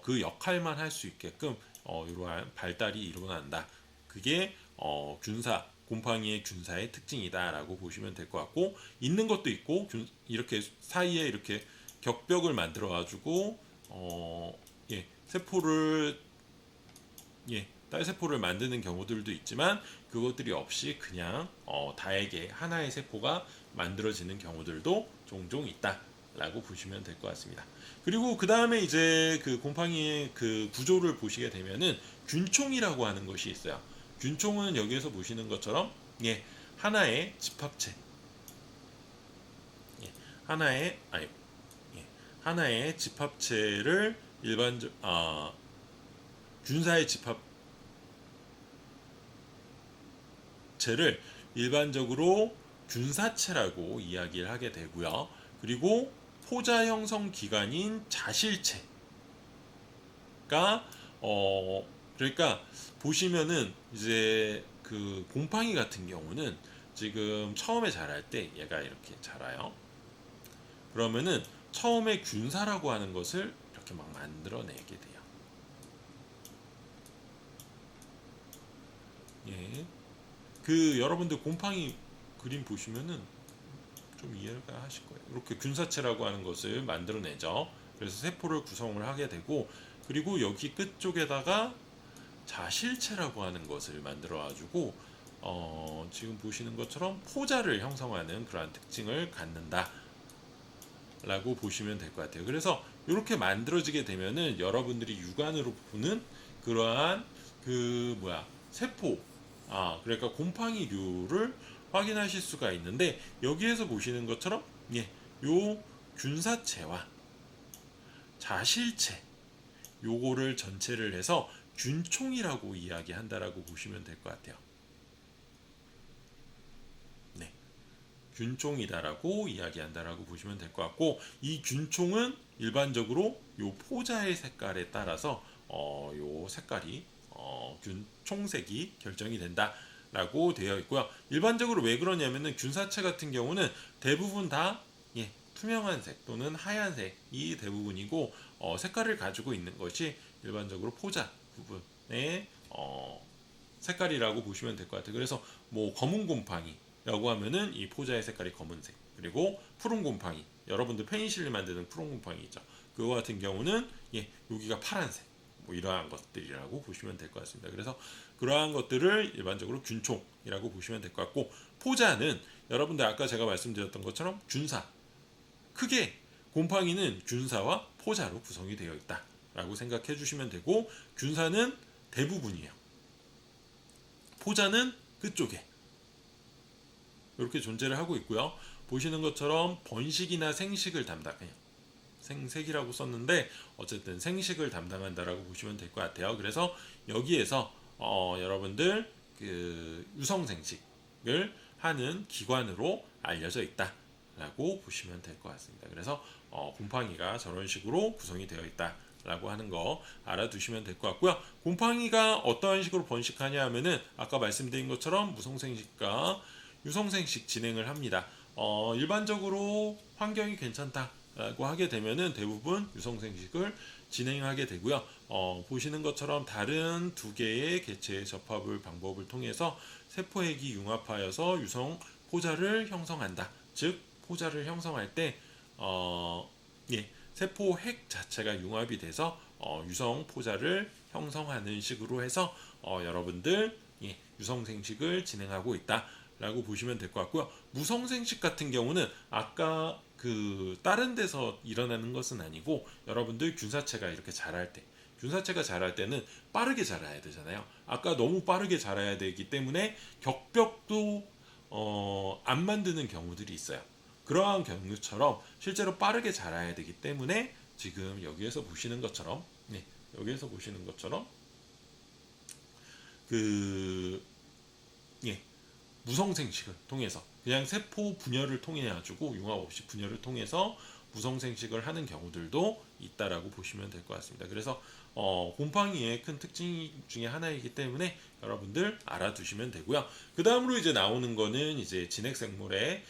그 역할만 할 수 있게끔 이러한 발달이 일어난다. 그게 곰팡이의 균사의 특징이다라고 보시면 될 것 같고 있는 것도 있고 이렇게 사이에 이렇게 격벽을 만들어 가지고 세포를 딸세포를 만드는 경우들도 있지만 그것들이 없이 그냥 다에게 하나의 세포가 만들어지는 경우들도 종종 있다라고 보시면 될 것 같습니다. 그리고 그 다음에 이제 그 곰팡이의 그 구조를 보시게 되면은 균총이라고 하는 것이 있어요. 균총은 여기에서 보시는 것처럼 하나의 집합체, 하나의 아니 하나의 집합체를 균사의 집합체를 일반적으로 균사체라고 이야기를 하게 되고요. 그리고 포자 형성 기관인 자실체가 그러니까 보시면은 이제 그 곰팡이 같은 경우는 지금 처음에 자랄 때 얘가 이렇게 자라요. 그러면은 처음에 균사라고 하는 것을 이렇게 막 만들어내게 돼요. 여러분들 곰팡이 그림 보시면은 좀 이해가 하실 거예요. 이렇게 균사체라고 하는 것을 만들어내죠. 그래서 세포를 구성을 하게 되고 그리고 여기 끝쪽에다가 자실체라고 하는 것을 만들어 가지고 지금 보시는 것처럼 포자를 형성하는 그러한 특징을 갖는다 라고 보시면 될 것 같아요. 그래서 이렇게 만들어지게 되면은 여러분들이 육안으로 보는 그러한 세포 그러니까 곰팡이류를 확인하실 수가 있는데 여기에서 보시는 것처럼 요 균사체와 자실체 요거를 전체를 해서 균총이라고 이야기한다라고 보시면 될 것 같아요. 균총이다라고 이야기한다라고 보시면 될 것 같고 이 균총은 일반적으로 요 포자의 색깔에 따라서 요 색깔이 균총색이 결정이 된다라고 되어 있고요. 일반적으로 왜 그러냐면은 균사체 같은 경우는 대부분 다 투명한 색 또는 하얀색이 대부분이고 색깔을 가지고 있는 것이 일반적으로 포자 부분의 색깔이라고 보시면 될 것 같아요. 그래서 뭐 검은 곰팡이 라고 하면은 이 포자의 색깔이 검은색 그리고 푸른 곰팡이 여러분들 페니실린 만드는 푸른 곰팡이 있죠. 그거 같은 경우는 여기가 파란색 뭐 이러한 것들이라고 보시면 될 것 같습니다. 그래서 그러한 것들을 일반적으로 균총이라고 보시면 될 것 같고 포자는 여러분들 아까 제가 말씀드렸던 것처럼 균사 크게 곰팡이는 균사와 포자로 구성이 되어 있다라고 생각해 주시면 되고 균사는 대부분이에요. 포자는 끝쪽에 이렇게 존재를 하고 있고요. 보시는 것처럼 번식이나 생식을 담당해요. 생색이라고 썼는데 어쨌든 생식을 담당한다라고 보시면 될 것 같아요. 그래서 여기에서 여러분들 유성생식을 하는 기관으로 알려져 있다라고 보시면 될 것 같습니다. 그래서 곰팡이가 저런 식으로 구성이 되어 있다라고 하는 거 알아두시면 될 것 같고요. 곰팡이가 어떠한 식으로 번식하냐 하면은 아까 말씀드린 것처럼 무성생식과 유성생식 진행을 합니다. 일반적으로 환경이 괜찮다라고 하게 되면은 대부분 유성생식을 진행하게 되고요. 보시는 것처럼 다른 두 개의 개체의 접합을 방법을 통해서 세포핵이 융합하여서 유성 포자를 형성한다. 즉 포자를 형성할 때 세포핵 자체가 융합이 돼서 유성 포자를 형성하는 식으로 해서 여러분들 유성생식을 진행하고 있다. 라고 보시면 될 것 같고요. 무성생식 같은 경우는 아까 다른 데서 일어나는 것은 아니고 여러분들 균사체가 이렇게 자랄 때 균사체가 자랄 때는 빠르게 자라야 되잖아요. 아까 너무 빠르게 자라야 되기 때문에 격벽도 안 만드는 경우들이 있어요. 그러한 경우처럼 실제로 빠르게 자라야 되기 때문에 지금 여기에서 보시는 것처럼 여기에서 보시는 것처럼 그 예, 무성생식을 통해서 그냥 세포 분열을 통해 가지고 융합 없이 분열을 통해서 무성생식을 하는 경우들도 있다라고 보시면 될 것 같습니다. 그래서 곰팡이의 큰 특징 중에 하나이기 때문에 여러분들 알아두시면 되고요. 그 다음으로 이제 나오는 거는 이제 진핵생물의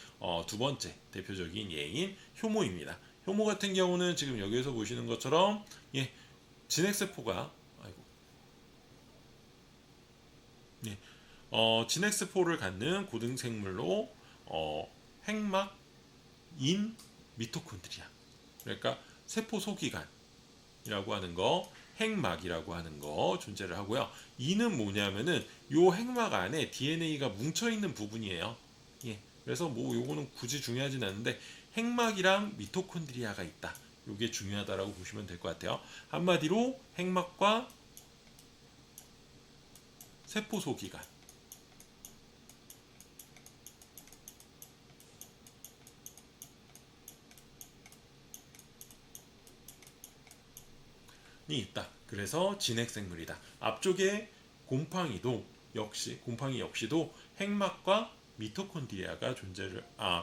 두 번째 대표적인 예인 효모입니다. 효모 같은 경우는 지금 여기에서 보시는 것처럼 진핵세포가 진핵세포를 갖는 고등생물로 핵막인 미토콘드리아, 그러니까 세포 소기관이라고 하는 거, 핵막이라고 하는 거 존재를 하고요. 이는 뭐냐면은 요 핵막 안에 DNA가 뭉쳐 있는 부분이에요. 그래서 뭐 요거는 굳이 중요하진 않은데 핵막이랑 미토콘드리아가 있다. 요게 중요하다라고 보시면 될 것 같아요. 한마디로 핵막과 세포 소기관, 있다. 그래서 진핵생물이다. 앞쪽에 곰팡이 역시도 핵막과 미토콘드리아가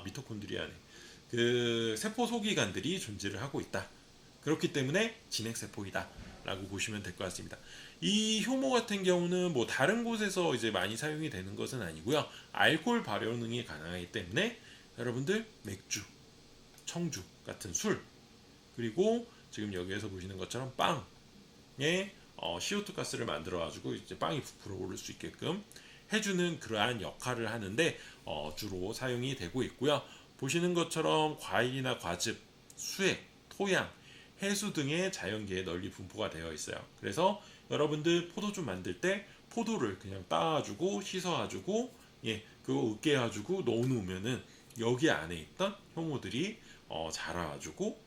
미토콘드리아네. 그 세포 소기관들이 존재를 하고 있다. 그렇기 때문에 진핵세포이다. 라고 보시면 될 것 같습니다. 이 효모 같은 경우는 뭐 다른 곳에서 이제 많이 사용이 되는 것은 아니고요. 알코올 발효능이 가능하기 때문에 여러분들 맥주, 청주 같은 술, 그리고 지금 여기에서 보시는 것처럼 빵에 CO2 가스를 만들어 가지고 이제 빵이 부풀어 오를 수 있게끔 해주는 그러한 역할을 하는데 주로 사용이 되고 있고요. 보시는 것처럼 과일이나 과즙, 수액, 토양, 해수 등의 자연계에 널리 분포가 되어 있어요. 그래서 여러분들 포도주 만들 때 포도를 그냥 따가지고 씻어가지고 그거 으깨가지고 넣어놓으면은 여기 안에 있던 효모들이 자라가지고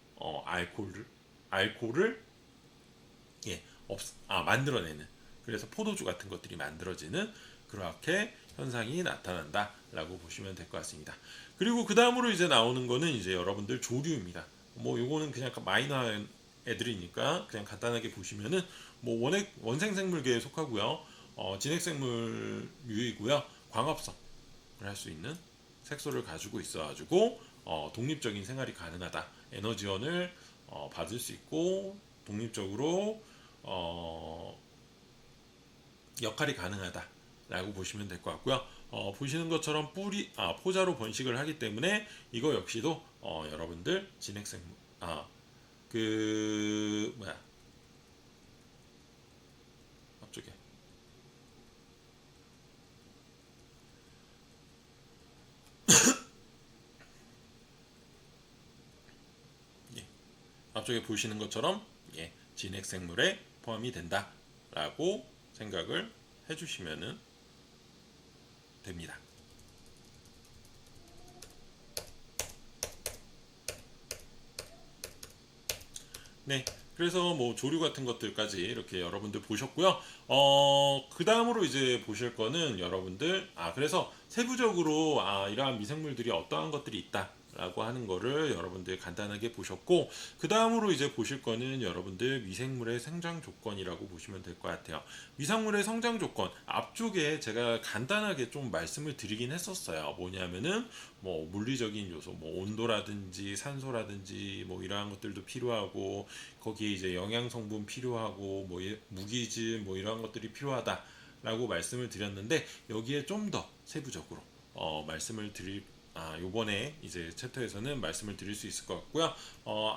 알코올을 만들어내는, 그래서 포도주 같은 것들이 만들어지는 그렇게 현상이 나타난다라고 보시면 될 것 같습니다. 그리고 그 다음으로 이제 나오는 거는 이제 여러분들 조류입니다. 뭐 요거는 그냥 마이너한 애들이니까 그냥 간단하게 보시면은 뭐 원생생물계에 속하고요. 진핵생물류이고요. 광합성을 할 수 있는 색소를 가지고 있어가지고 독립적인 생활이 가능하다. 에너지원을 받을 수 있고 독립적으로 역할이 가능하다라고 보시면 될 것 같고요. 보시는 것처럼 포자로 번식을 하기 때문에 이거 역시도 여러분들 진핵생물 앞쪽에 앞쪽에 보시는 것처럼 진핵생물에 포함이 된다라고 생각을 해주시면 됩니다. 그래서 뭐 조류 같은 것들까지 이렇게 여러분들 보셨고요. 그 다음으로 이제 보실 거는 여러분들 그래서 세부적으로 이러한 미생물들이 어떠한 것들이 있다 라고 하는 거를 여러분들 간단하게 보셨고, 그 다음으로 이제 보실 거는 여러분들 미생물의 생장 조건이라고 보시면 될 것 같아요. 미생물의 성장 조건 앞쪽에 제가 간단하게 좀 말씀을 드리긴 했었어요. 뭐냐면은 뭐 물리적인 요소, 뭐 온도라든지 산소라든지 뭐 이러한 것들도 필요하고, 거기에 이제 영양 성분 필요하고, 뭐 무기질 뭐 이러한 것들이 필요하다라고 말씀을 드렸는데, 여기에 좀 더 세부적으로 말씀을 드릴 요번에 이제 챕터에서는 말씀을 드릴 수 있을 것 같고요.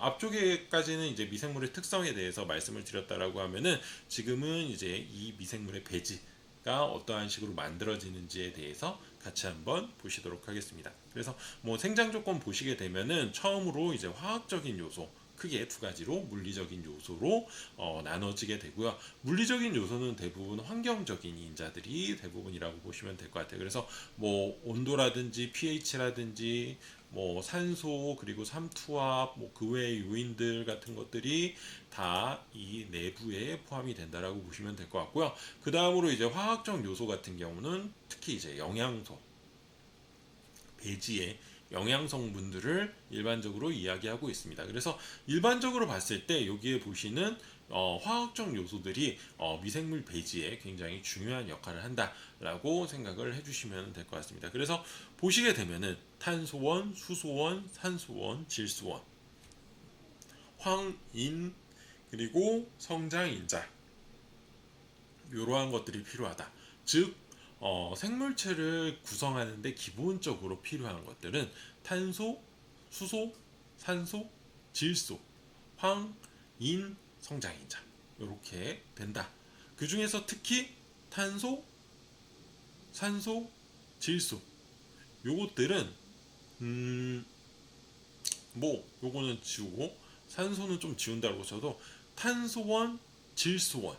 앞쪽에까지는 이제 미생물의 특성에 대해서 말씀을 드렸다라고 하면은, 지금은 이제 이 미생물의 배지가 어떠한 식으로 만들어지는지에 대해서 같이 한번 보시도록 하겠습니다. 그래서 뭐 생장 조건 보시게 되면은 처음으로 이제 화학적인 요소, 크게 두 가지로 물리적인 요소로 나눠지게 되고요. 물리적인 요소는 대부분 환경적인 인자들이 대부분이라고 보시면 될 것 같아요. 그래서 뭐 온도라든지 pH라든지 뭐 산소, 그리고 삼투압, 뭐 그 외의 요인들 같은 것들이 다 이 내부에 포함이 된다라고 보시면 될 것 같고요. 그 다음으로 이제 화학적 요소 같은 경우는 특히 이제 영양소, 배지에 영양 성분들을 일반적으로 이야기하고 있습니다. 그래서 일반적으로 봤을 때 여기에 보시는 화학적 요소들이 미생물 배지에 굉장히 중요한 역할을 한다라고 생각을 해주시면 될 것 같습니다. 그래서 보시게 되면은 탄소원, 수소원, 산소원, 질소원, 황인, 그리고 성장인자, 이러한 것들이 필요하다. 즉 생물체를 구성하는데 기본적으로 필요한 것들은 탄소, 수소, 산소, 질소, 황, 인, 성장인자, 이렇게 된다. 그 중에서 특히 탄소, 산소, 질소, 요것들은 요거는 지우고 산소는 좀 지운다고 쳐도 탄소원, 질소원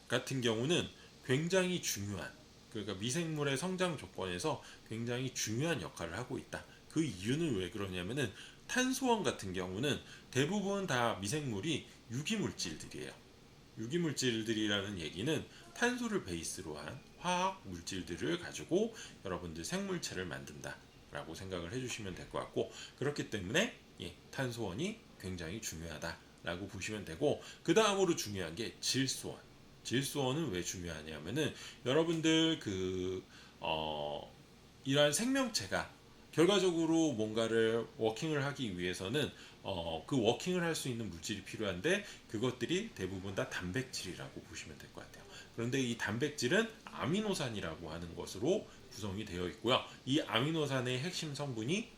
같은 경우는 굉장히 중요한, 그러니까 미생물의 성장 조건에서 굉장히 중요한 역할을 하고 있다. 그 이유는 왜 그러냐면은 탄소원 같은 경우는 대부분 다 미생물이 유기물질들이에요. 유기물질들이라는 얘기는 탄소를 베이스로 한 화학 물질들을 가지고 여러분들 생물체를 만든다 라고 생각을 해주시면 될 것 같고, 그렇기 때문에 탄소원이 굉장히 중요하다 라고 보시면 되고, 그 다음으로 중요한 게 질소원. 질소원은 왜 중요하냐면은 여러분들 이러한 생명체가 결과적으로 뭔가를 워킹을 하기 위해서는 그 워킹을 할 수 있는 물질이 필요한데, 그것들이 대부분 다 단백질이라고 보시면 될 것 같아요. 그런데 이 단백질은 아미노산이라고 하는 것으로 구성이 되어 있고요. 이 아미노산의 핵심 성분이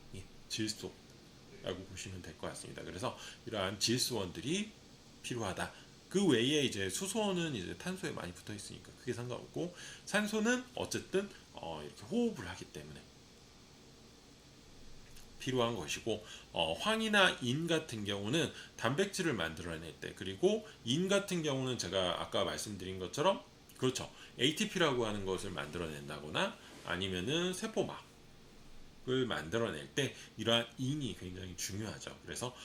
질소라고 보시면 될 것 같습니다. 그래서 이러한 질소원들이 필요하다. 그 외에 이제 수소는 이제 탄소에 많이 붙어 있으니까 크게 상관없고, 산소는 어쨌든 이렇게 호흡을 하기 때문에 필요한 것이고, 황이나 인 같은 경우는 단백질을 만들어낼 때, 그리고 인 같은 경우는 제가 아까 말씀드린 것처럼 그렇죠, ATP라고 하는 것을 만들어낸다거나 아니면은 세포막을 만들어낼 때 이러한 인이 굉장히 중요하죠. 그래서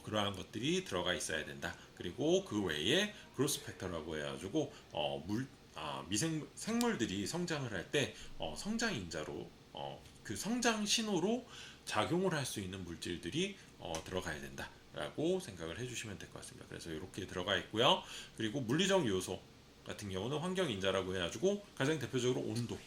그러한 것들이 들어가 있어야 된다. 그리고 그 외에 그로스 팩터라고 해가지고 생물들이 성장을 할 때 성장 인자로 그 성장 신호로 작용을 할 수 있는 물질들이 들어가야 된다라고 생각을 해주시면 될 것 같습니다. 그래서 이렇게 들어가 있고요. 그리고 물리적 요소 같은 경우는 환경 인자라고 해가지고 가장 대표적으로 온도,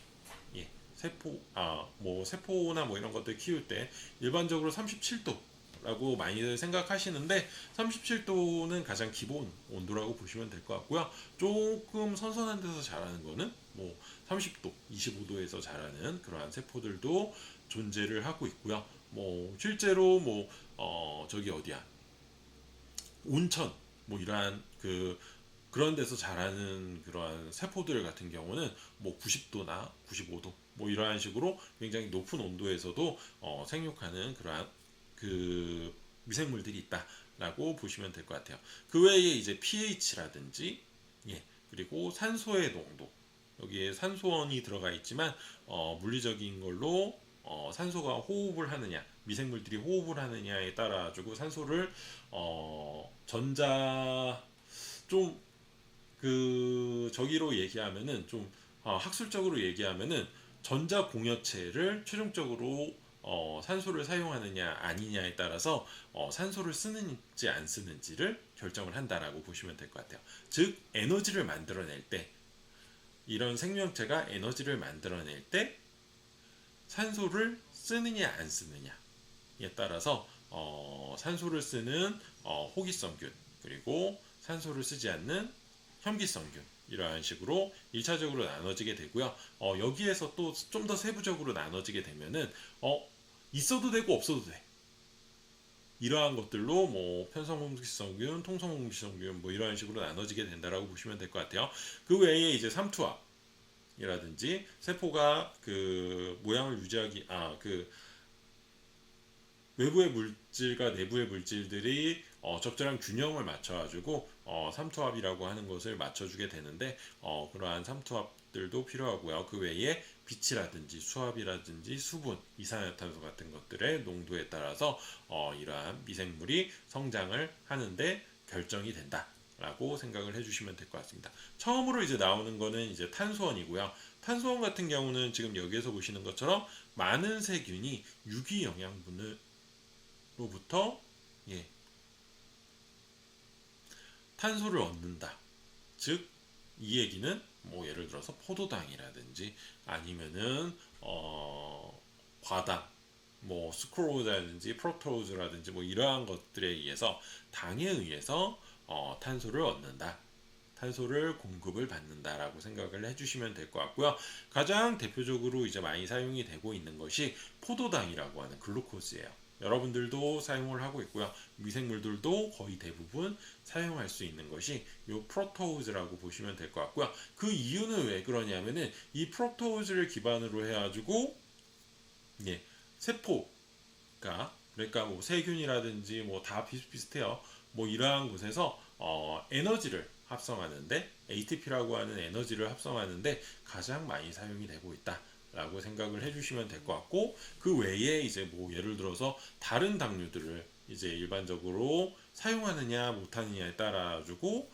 세포나 뭐 이런 것들 키울 때 일반적으로 37도라고 많이들 생각하시는데, 37도는 가장 기본 온도라고 보시면 될 것 같고요. 조금 선선한 데서 자라는 거는 뭐 30도, 25도에서 자라는 그러한 세포들도 존재를 하고 있고요. 뭐 실제로 저기 어디야, 온천 뭐 이러한 그런 데서 자라는 그러한 세포들 같은 경우는 뭐 90도나 95도 뭐 이러한 식으로 굉장히 높은 온도에서도 생육하는 그러한 미생물들이 있다라고 보시면 될 것 같아요. 그 외에 이제 pH라든지 그리고 산소의 농도, 여기에 산소원이 들어가 있지만 물리적인 걸로 산소가 호흡을 하느냐, 미생물들이 호흡을 하느냐에 따라 가지고 산소를 전자 좀 저기로 얘기하면은 좀 학술적으로 얘기하면은 전자 공여체를 최종적으로 산소를 사용하느냐 아니냐에 따라서 산소를 쓰는지 안 쓰는지를 결정을 한다라고 보시면 될 것 같아요. 즉 에너지를 만들어낼 때, 이런 생명체가 에너지를 만들어낼 때 산소를 쓰느냐 안 쓰느냐에 따라서 산소를 쓰는 호기성균, 그리고 산소를 쓰지 않는 현기성균, 이러한 식으로 1차적으로 나눠지게 되고요. 여기에서 또 좀 더 세부적으로 나눠지게 되면은 있어도 되고 없어도 돼. 이러한 것들로 뭐 편성홍기성균, 통성홍기성균 뭐 이러한 식으로 나눠지게 된다라고 보시면 될 것 같아요. 그 외에 이제 삼투압이라든지 세포가 모양을 유지하기 외부의 물질과 내부의 물질들이 적절한 균형을 맞춰가지고 삼투압이라고 하는 것을 맞춰주게 되는데, 그러한 삼투압들도 필요하고요. 그 외에 빛이라든지 수압이라든지 수분, 이산화탄소 같은 것들의 농도에 따라서 이러한 미생물이 성장을 하는데 결정이 된다 라고 생각을 해주시면 될 것 같습니다. 처음으로 이제 나오는 거는 이제 탄소원이고요. 탄소원 같은 경우는 지금 여기에서 보시는 것처럼 많은 세균이 유기영양분으로부터 예, 탄소를 얻는다. 즉, 이 얘기는 뭐 예를 들어서 포도당이라든지 아니면은 과당, 뭐 스크로즈라든지 프록토즈라든지 뭐 이러한 것들에 의해서 당에 의해서 탄소를 얻는다. 탄소를 공급을 받는다라고 생각을 해주시면 될 것 같고요. 가장 대표적으로 이제 많이 사용이 되고 있는 것이 포도당이라고 하는 글루코즈예요. 여러분들도 사용을 하고 있고요. 미생물들도 거의 대부분 사용할 수 있는 것이 이 프록토즈라고 보시면 될 것 같고요. 그 이유는 왜 그러냐면은 이 프록토즈를 기반으로 해가지고 예, 세포가 그러니까 뭐 세균이라든지 뭐 다 비슷비슷해요. 뭐 이러한 곳에서 에너지를 합성하는데 ATP라고 하는 에너지를 합성하는데 가장 많이 사용이 되고 있다라고 생각을 해주시면 될 것 같고 그 외에 이제 뭐 예를 들어서 다른 당류들을 이제 일반적으로 사용하느냐 못하느냐에 따라 가지고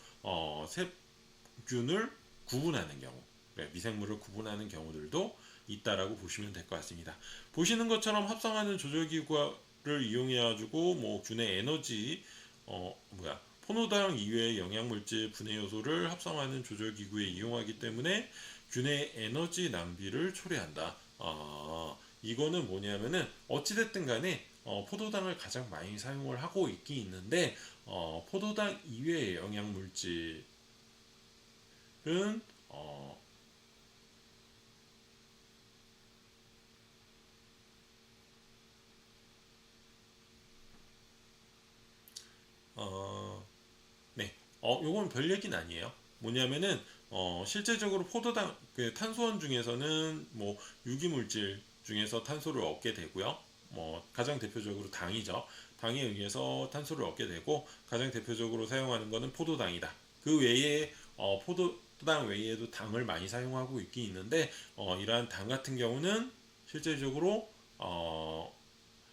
세균을 구분하는 경우 미생물을 구분하는 경우들도 있다라고 보시면 될 것 같습니다. 보시는 것처럼 합성하는 조절기구를 이용해 가지고 뭐 균의 에너지 포도당 이외의 영양물질 분해 요소를 합성하는 조절기구에 이용하기 때문에 균의 에너지 낭비를 초래한다. 이거는 뭐냐면은 어찌됐든 간에 포도당을 가장 많이 사용을 하고 있긴 있는데 포도당 이외의 영양물질은 어, 어, 네, 요건 별 얘기는 아니에요. 뭐냐면은 실제적으로 포도당 그 탄소원 중에서는 뭐 유기물질 중에서 탄소를 얻게 되고요. 뭐 가장 대표적으로 당이죠. 당에 의해서 탄소를 얻게 되고 가장 대표적으로 사용하는 것은 포도당이다. 그 외에 포도당 외에도 당을 많이 사용하고 있긴 있는데 이러한 당 같은 경우는 실제적으로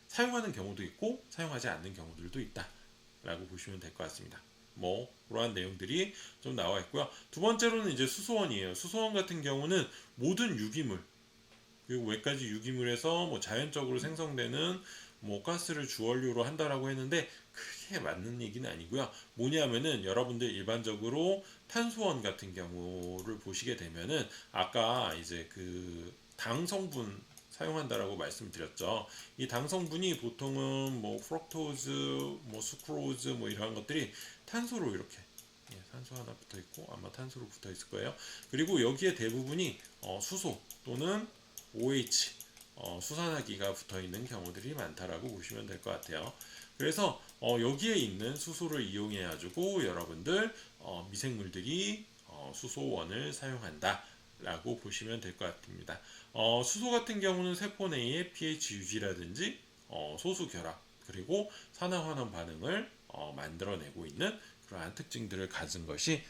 사용하는 경우도 있고 사용하지 않는 경우들도 있다라고 보시면 될 것 같습니다. 뭐 그러한 내용들이 좀 나와 있고요. 두 번째로는 이제 수소원이에요. 수소원 같은 경우는 모든 유기물 그리고 외까지 유기물에서 뭐 자연적으로 생성되는 뭐 가스를 주원료로 한다라고 했는데 크게 맞는 얘기는 아니고요. 뭐냐면은 여러분들 일반적으로 탄소원 같은 경우를 보시게 되면은 아까 이제 그 당 성분 사용한다라고 말씀드렸죠. 이 당 성분이 보통은 뭐 프럭토즈, 뭐 수크로즈 뭐 이러한 것들이 탄소로 이렇게 산소 하나 붙어 있고 아마 탄소로 붙어 있을 거예요. 그리고 여기에 대부분이 수소 또는 OH 수산화기가 붙어 있는 경우들이 많다라고 보시면 될 것 같아요. 그래서 여기에 있는 수소를 이용해 가지고 여러분들 미생물들이 수소원을 사용한다. 라고 보시면 될 것 같습니다. 수소 같은 경우는 세포 내의 pH 유지라든지 소수 결합 그리고 산화환원 반응을 만들어내고 있는 그러한 특징들을 가진 것이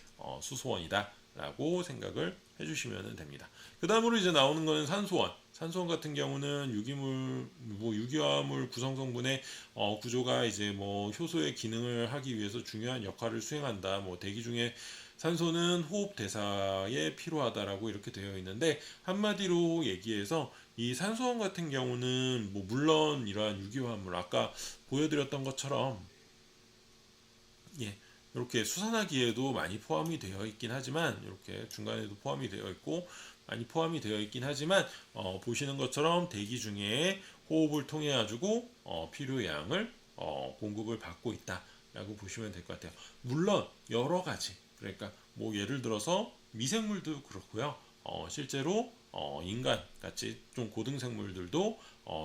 수소원이다 라고 생각을 해주시면 됩니다. 그 다음으로 이제 나오는 것은 산소원. 산소원 같은 경우는 유기물, 뭐 유기화물 구성 성분의 구조가 이제 뭐 효소의 기능을 하기 위해서 중요한 역할을 수행한다. 뭐 대기 중에 산소는 호흡 대사에 필요하다라고 이렇게 되어 있는데 한마디로 얘기해서 이 산소원 같은 경우는 뭐 물론 이러한 유기화물 아까 보여드렸던 것처럼 예, 이렇게 수산화기에도 많이 포함이 되어 있긴 하지만 이렇게 중간에도 포함이 되어 있고 많이 포함이 되어 있긴 하지만 보시는 것처럼 대기 중에 호흡을 통해 가지고 필요의 양을 공급을 받고 있다라고 보시면 될 것 같아요. 물론 여러 가지 그러니까 뭐 예를 들어서 미생물도 그렇고요. 실제로 인간 같이 좀 고등생물들도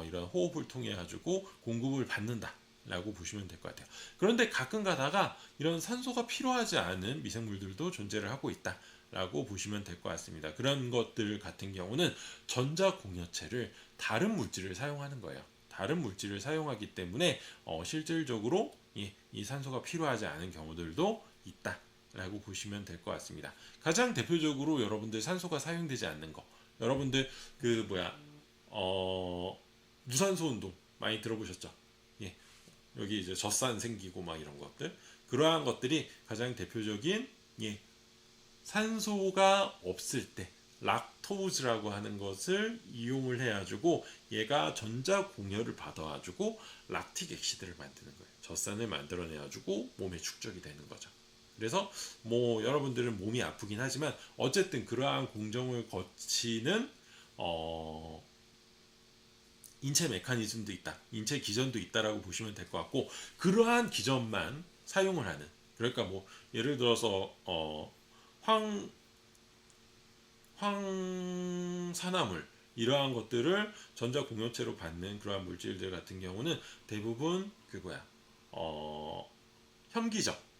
이런 호흡을 통해 가지고 공급을 받는다. 라고 보시면 될 것 같아요. 그런데 가끔 가다가 이런 산소가 필요하지 않은 미생물들도 존재를 하고 있다. 라고 보시면 될 것 같습니다. 그런 것들 같은 경우는 전자공여체를 다른 물질을 사용하는 거예요. 다른 물질을 사용하기 때문에 실질적으로 이 산소가 필요하지 않은 경우들도 있다. 라고 보시면 될 것 같습니다. 가장 대표적으로 여러분들 산소가 사용되지 않는 거. 여러분들 그 무산소 운동 많이 들어보셨죠? 예. 여기 이제 젖산 생기고 막 이런 것들. 그러한 것들이 가장 대표적인 산소가 없을 때 락토즈라고 하는 것을 이용을 해가지고 얘가 전자 공여를 받아가지고 락틱 액시드를 만드는 거예요. 젖산을 만들어내가지고 몸에 축적이 되는 거죠. 그래서 뭐 여러분들은 몸이 아프긴 하지만 어쨌든 그러한 공정을 거치는 인체 메커니즘도 있다, 인체 기전도 있다라고 보시면 될 것 같고, 그러한 기전만 사용을 하는, 그러니까 뭐 예를 들어서 황산화물 이러한 것들을 전자 공여체로 받는 그러한 물질들 같은 경우는 대부분 혐기적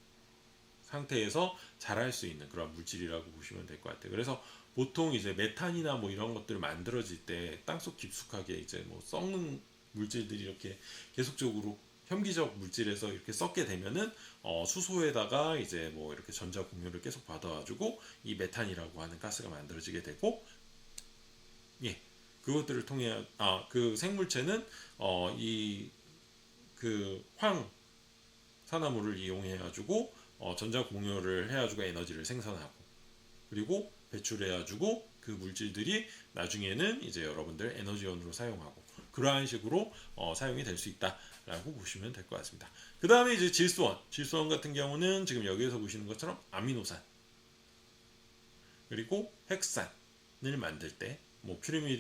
상태에서 자랄 수 있는 그런 물질이라고 보시면 될 것 같아요. 그래서 보통 이제 메탄이나 뭐 이런 것들 만들어질 때 땅속 깊숙하게 이제 뭐 썩는 물질들이 이렇게 계속적으로 혐기적 물질에서 이렇게 썩게 되면은 수소에다가 이제 뭐 이렇게 전자 공유를 계속 받아가지고 이 메탄이라고 하는 가스가 만들어지게 되고, 그것들을 통해 그 생물체는 이 그 황산화물을 이용해 가지고 전자 공유를 해가지고 에너지를 생산하고, 그리고 배출해가지고 그 물질들이 나중에는 이제 여러분들 에너지원으로 사용하고, 그러한 식으로 사용이 될 수 있다라고 보시면 될 것 같습니다. 그 다음에 이제 질소원 같은 경우는 지금 여기에서 보시는 것처럼 아미노산 그리고 핵산을 만들 때 뭐 퓨린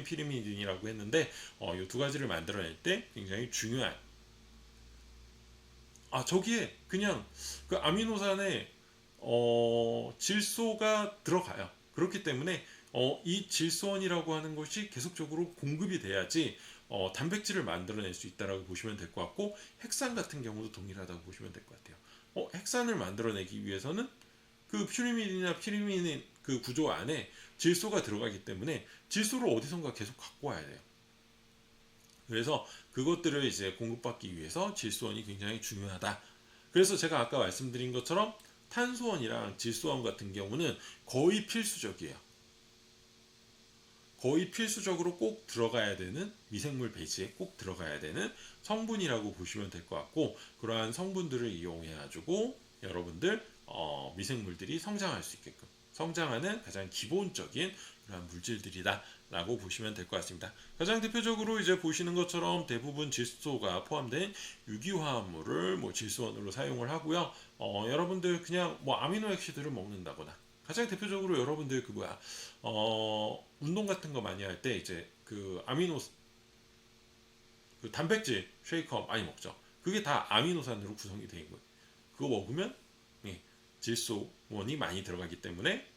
피리미딘이라고 했는데 이 두 가지를 만들어낼 때 굉장히 중요한, 저기에 그냥 그 아미노산에 질소가 들어가요. 그렇기 때문에 이 질소원이라고 하는 것이 계속적으로 공급이 돼야지 단백질을 만들어낼 수 있다라고 보시면 될 것 같고, 핵산 같은 경우도 동일하다고 보시면 될 것 같아요. 핵산을 만들어내기 위해서는 그 퓨리민이나 피리민의 그 구조 안에 질소가 들어가기 때문에 질소를 어디선가 계속 갖고 와야 돼요. 그래서 그것들을 이제 공급받기 위해서 질소원이 굉장히 중요하다. 그래서 제가 아까 말씀드린 것처럼 탄소원이랑 질소원 같은 경우는 거의 필수적이에요. 거의 필수적으로 꼭 들어가야 되는, 미생물 배지에 꼭 들어가야 되는 성분이라고 보시면 될 것 같고, 그러한 성분들을 이용해 가지고 여러분들 미생물들이 성장할 수 있게끔 성장하는 가장 기본적인 그런 물질들이다 라고 보시면 될 것 같습니다. 가장 대표적으로 이제 보시는 것처럼 대부분 질소가 포함된 유기화합물을 뭐 질소원으로 사용을 하고요. 여러분들 그냥 뭐 아미노액시드를 먹는다거나, 가장 대표적으로 여러분들 운동 같은 거 많이 할 때 이제 그 그 단백질 쉐이커 많이 먹죠. 그게 다 아미노산으로 구성이 되어 있는 거예요. 그거 먹으면 질소원이 많이 들어가기 때문에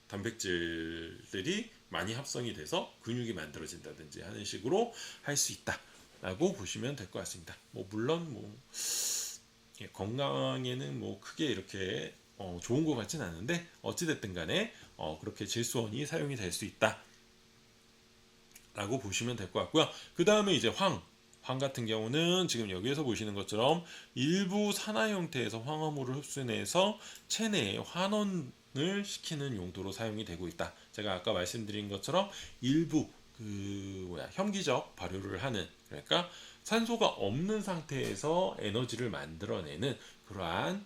단백질들이 많이 합성이 돼서 근육이 만들어진다든지 하는 식으로 할 수 있다라고 보시면 될 것 같습니다. 뭐 물론 뭐 건강에는 뭐 크게 이렇게 좋은 것 같진 않은데, 어찌됐든 간에 그렇게 질소원이 사용이 될 수 있다 라고 보시면 될 것 같고요. 그 다음에 이제 황 같은 경우는 지금 여기에서 보시는 것처럼 일부 산화 형태에서 황화물을 흡수해서 체내에 환원을 시키는 용도로 사용이 되고 있다. 제가 아까 말씀드린 것처럼 일부 혐기적 발효를 하는, 그러니까 산소가 없는 상태에서 에너지를 만들어내는 그러한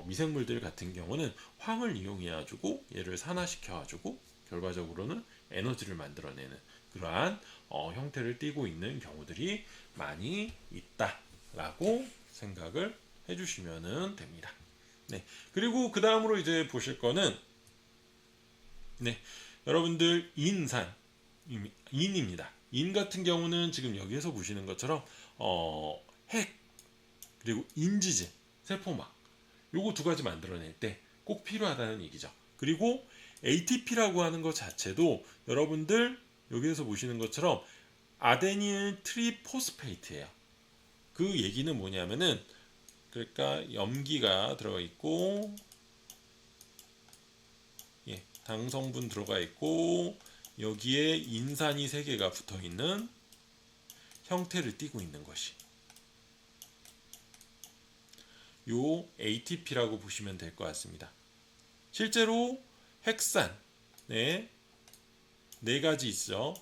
미생물들 같은 경우는 황을 이용해 가지고 얘를 산화시켜 가지고 결과적으로는 에너지를 만들어내는 그러한 형태를 띠고 있는 경우들이 많이 있다라고 생각을 해주시면 됩니다. 네, 그리고 그 다음으로 이제 보실 거는 여러분들 인입니다. 인 같은 경우는 지금 여기에서 보시는 것처럼 핵 그리고 인지질, 세포막 요거 두 가지 만들어낼 때 꼭 필요하다는 얘기죠. 그리고 ATP라고 하는 것 자체도 여러분들 여기에서 보시는 것처럼 아데닐 트리포스페이트예요. 그 얘기는 뭐냐면은, 그러니까 염기가 들어가 있고 당 성분 들어가 있고 여기에 인산이 3개가 붙어 있는 형태를 띠고 있는 것이 요 ATP라고 보시면 될 것 같습니다. 실제로 핵산 네 가지 있죠.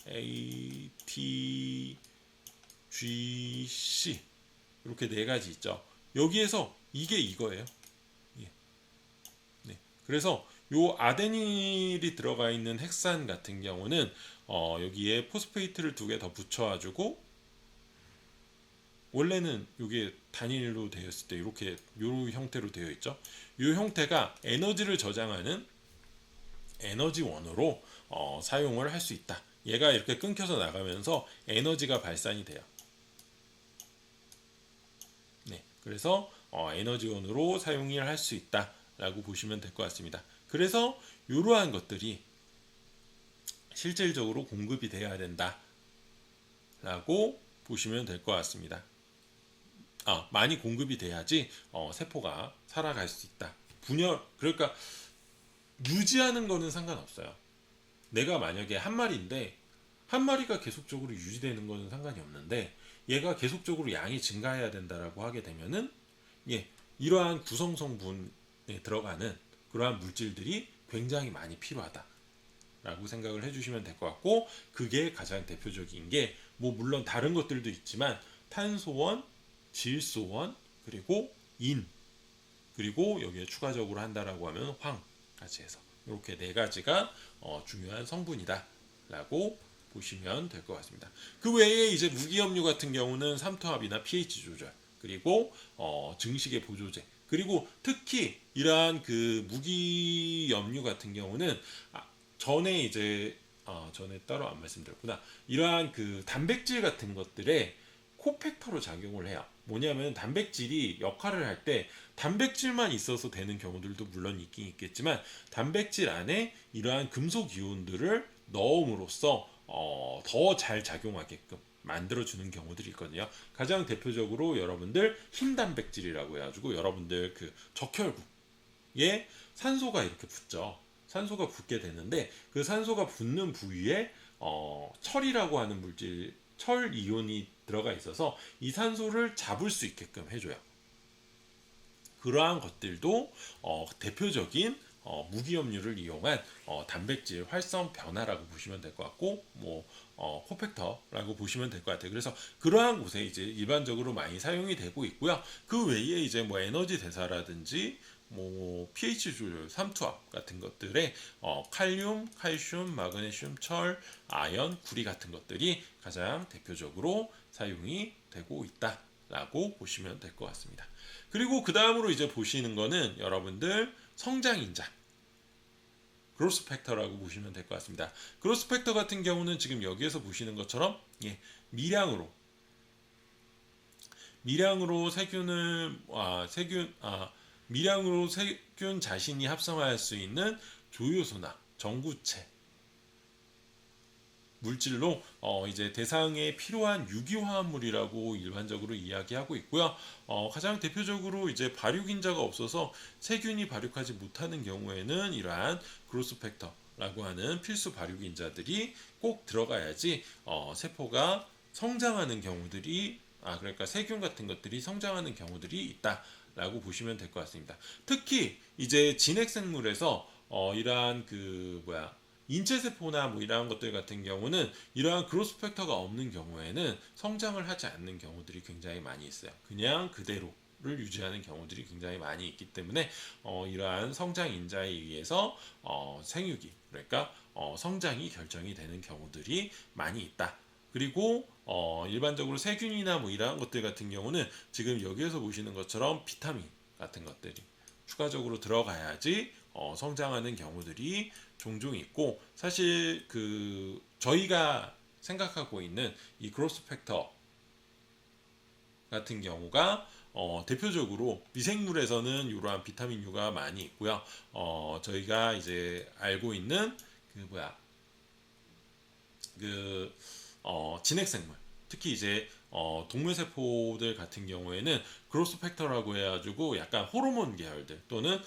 AT GC 이렇게 네 가지 있죠. 여기에서 이게 이거예요. 예. 네. 그래서 요 아데닌이 들어가 있는 헥산 같은 경우는 여기에 포스페이트를 두 개 더 붙여가지고 원래는 이게 단일로 되어 있을 때 이렇게 요 형태로 되어 있죠. 요 형태가 에너지를 저장하는 에너지원으로 사용을 할 수 있다. 얘가 이렇게 끊겨서 나가면서 에너지가 발산이 돼요. 네, 그래서 에너지원으로 사용을 할 수 있다라고 보시면 될 것 같습니다. 그래서 이러한 것들이 실질적으로 공급이 돼야 된다라고 보시면 될 것 같습니다. 많이 공급이 돼야지 세포가 살아갈 수 있다. 분열 그러니까 유지하는 거는 상관없어요. 내가 만약에 한 마리인데 한 마리가 계속적으로 유지되는 거는 상관이 없는데 얘가 계속적으로 양이 증가해야 된다라고 하게 되면은 이러한 구성 성분에 들어가는 그러한 물질들이 굉장히 많이 필요하다라고 생각을 해주시면 될 것 같고 그게 가장 대표적인 게 뭐 물론 다른 것들도 있지만 탄소원, 질소원 그리고 인 그리고 여기에 추가적으로 한다라고 하면 황까지 해서 이렇게 네 가지가 중요한 성분이다라고 보시면 될 것 같습니다. 그 외에 이제 무기염류 같은 경우는 삼투압이나 pH 조절 그리고 증식의 보조제 그리고 특히 이러한 그 무기염류 같은 경우는 전에 이제 전에 따로 안 말씀드렸구나. 이러한 그 단백질 같은 것들에 코팩터로 작용을 해요. 뭐냐면 단백질이 역할을 할 때 단백질만 있어서 되는 경우들도 물론 있긴 있겠지만 단백질 안에 이러한 금속 이온들을 넣음으로써 더 잘 작용하게끔 만들어주는 경우들이 있거든요. 가장 대표적으로 여러분들 힘 단백질이라고 해가지고 여러분들 그 적혈구에 산소가 이렇게 붙죠. 산소가 붙게 되는데 그 산소가 붙는 부위에 철이라고 하는 물질, 철 이온이 들어가 있어서 이 산소를 잡을 수 있게끔 해줘요. 그러한 것들도 대표적인 무기염류를 이용한 단백질 활성 변화라고 보시면 될 것 같고 코팩터라고 보시면 될 것 같아요. 그래서 그러한 곳에 이제 일반적으로 많이 사용이 되고 있고요. 그 외에 이제 뭐 에너지 대사라든지 뭐 pH 조절, 삼투압 같은 것들에 칼륨, 칼슘, 마그네슘, 철, 아연, 구리 같은 것들이 가장 대표적으로 사용이 되고 있다라고 보시면 될 것 같습니다. 그리고 그 다음으로 이제 보시는 거는 여러분들 성장인자 그로스 팩터라고 보시면 될 것 같습니다. 그로스 팩터 같은 경우는 지금 여기에서 보시는 것처럼 미량으로 미량으로 세균 자신이 합성할 수 있는 조효소나 전구체 물질로 이제 대상에 필요한 유기화합물이라고 일반적으로 이야기하고 있고요. 가장 대표적으로 이제 발육인자가 없어서 세균이 발육하지 못하는 경우에는 이러한 그로스 팩터라고 하는 필수 발육인자들이 꼭 들어가야지 세포가 성장하는 경우들이 그러니까 세균 같은 것들이 성장하는 경우들이 있다라고 보시면 될 것 같습니다. 특히 이제 진핵생물에서 이러한 인체세포나 뭐 이러한 것들 같은 경우는 이러한 그로스 팩터가 없는 경우에는 성장을 하지 않는 경우들이 굉장히 많이 있어요. 그냥 그대로를 유지하는 경우들이 굉장히 많이 있기 때문에 이러한 성장 인자에 의해서 생육이 그러니까 성장이 결정이 되는 경우들이 많이 있다. 그리고 일반적으로 세균이나 뭐 이러한 것들 같은 경우는 지금 여기에서 보시는 것처럼 비타민 같은 것들이 추가적으로 들어가야지 성장하는 경우들이 종종 있고 사실 그 저희가 생각하고 있는 이 그로스 팩터 같은 경우가 대표적으로 미생물에서는 이러한 비타민류가 많이 있고요. 저희가 이제 알고 있는 진핵생물 특히 이제 동물 세포들 같은 경우에는 그로스 팩터라고 해가지고 약간 호르몬 계열들 또는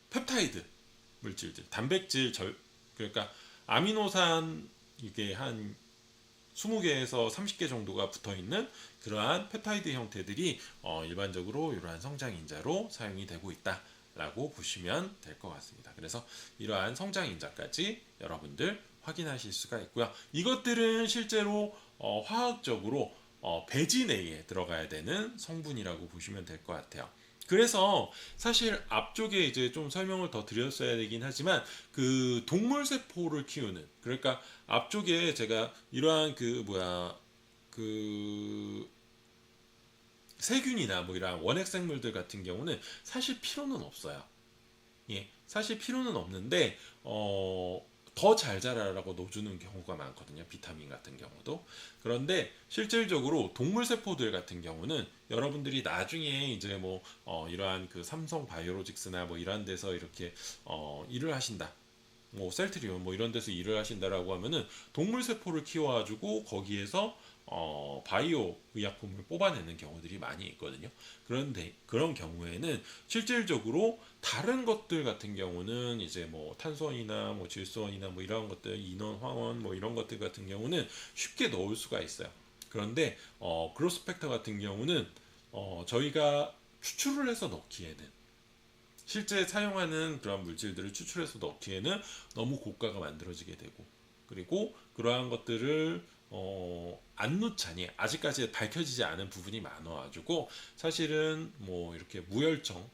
펩타이드 물질들, 단백질 그러니까 아미노산 이게 한 20개에서 30개 정도가 붙어 있는 그러한 펩타이드 형태들이 일반적으로 이러한 성장인자로 사용이 되고 있다라고 보시면 될 것 같습니다. 그래서 이러한 성장인자까지 여러분들 확인하실 수가 있고요. 이것들은 실제로 화학적으로 배지 내에 들어가야 되는 성분이라고 보시면 될 것 같아요. 그래서 사실 앞쪽에 이제 좀 설명을 더 드렸어야 되긴 하지만 그 동물 세포를 키우는, 그러니까 앞쪽에 제가 이러한 그 세균이나 뭐 이런 원핵 생물들 같은 경우는 사실 필요는 없어요. 예, 사실 필요는 없는데 더 잘 자라라고 넣어주는 경우가 많거든요. 비타민 같은 경우도. 그런데 실질적으로 동물 세포들 같은 경우는 여러분들이 나중에 이제 뭐 이러한 그 삼성 바이오로직스나 뭐 이런 데서 이렇게 일을 하신다. 뭐 셀트리온 뭐 이런 데서 일을 하신다라고 하면은 동물 세포를 키워가지고 거기에서 바이오 의약품을 뽑아내는 경우들이 많이 있거든요. 그런데 그런 경우에는 실질적으로 다른 것들 같은 경우는 이제 뭐 탄소원이나 뭐 질소원이나 뭐 이런 것들, 인원, 황원 뭐 이런 것들 같은 경우는 쉽게 넣을 수가 있어요. 그런데 그로스펙터 같은 경우는 저희가 추출을 해서 넣기에는, 실제 사용하는 그런 물질들을 추출해서 넣기에는 너무 고가가 만들어지게 되고, 그리고 그러한 것들을 안 넣자니 아직까지 밝혀지지 않은 부분이 많아가지고 사실은 뭐 이렇게 무혈청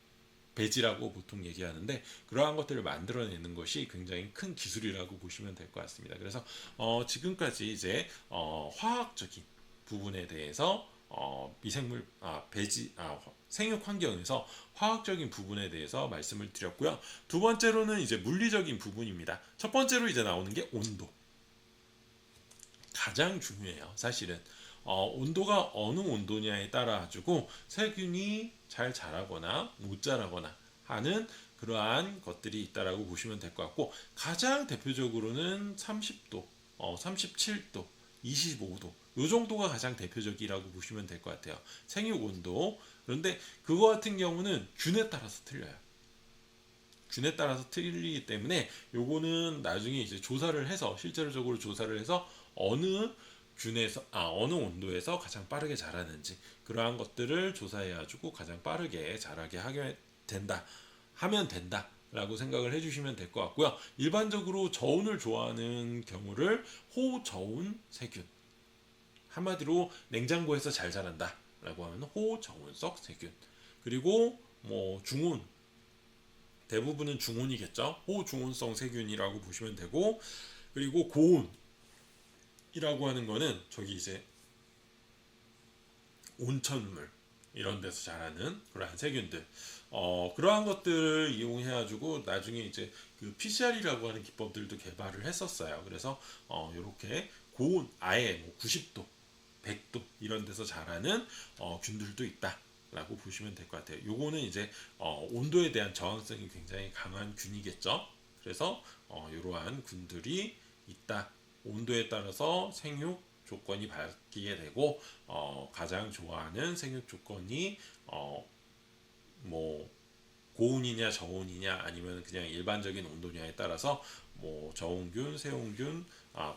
배지라고 보통 얘기하는데, 그러한 것들을 만들어내는 것이 굉장히 큰 기술이라고 보시면 될 것 같습니다. 그래서 지금까지 이제 화학적인 부분에 대해서 미생물 배지 생육 환경에서 화학적인 부분에 대해서 말씀을 드렸고요. 두 번째로는 이제 물리적인 부분입니다. 첫 번째로 이제 나오는 게 온도. 가장 중요해요. 사실은 온도가 어느 온도냐에 따라 가지고 세균이 잘 자라거나 못 자라거나 하는 그러한 것들이 있다라고 보시면 될 것 같고, 가장 대표적으로는 30도, 37도, 25도 이 정도가 가장 대표적이라고 보시면 될 것 같아요. 생육 온도. 그런데 그거 같은 경우는 균에 따라서 틀려요. 균에 따라서 틀리기 때문에 요거는 나중에 이제 조사를 해서, 실제적으로 조사를 해서 어느 균에서 어느 온도에서 가장 빠르게 자라는지 그러한 것들을 조사해 가지고 가장 빠르게 자라게 하게 된다 하면 된다 라고 생각을 해주시면 될 것 같고요. 일반적으로 저온을 좋아하는 경우를 호저온 세균, 한마디로 냉장고에서 잘 자란다 라고 하면 호저온성 세균, 그리고 뭐 중온, 대부분은 중온이겠죠. 호중온성 세균이라고 보시면 되고, 그리고 고온이라고 하는 거는 저기 이제 온천물 이런 데서 자라는 그러한 세균들, 그러한 것들을 이용해가지고 나중에 이제 그 PCR이라고 하는 기법들도 개발을 했었어요. 그래서 이렇게 고온, 아예 뭐 90도, 100도 이런 데서 자라는 균들도 있다. 라고 보시면 될 것 같아요. 요거는 이제 온도에 대한 저항성이 굉장히 강한 균이겠죠. 그래서 이러한 균들이 있다. 온도에 따라서 생육 조건이 바뀌게 되고 가장 좋아하는 생육 조건이 뭐 고온이냐 저온이냐 아니면 그냥 일반적인 온도냐에 따라서 뭐 저온균, 세온균,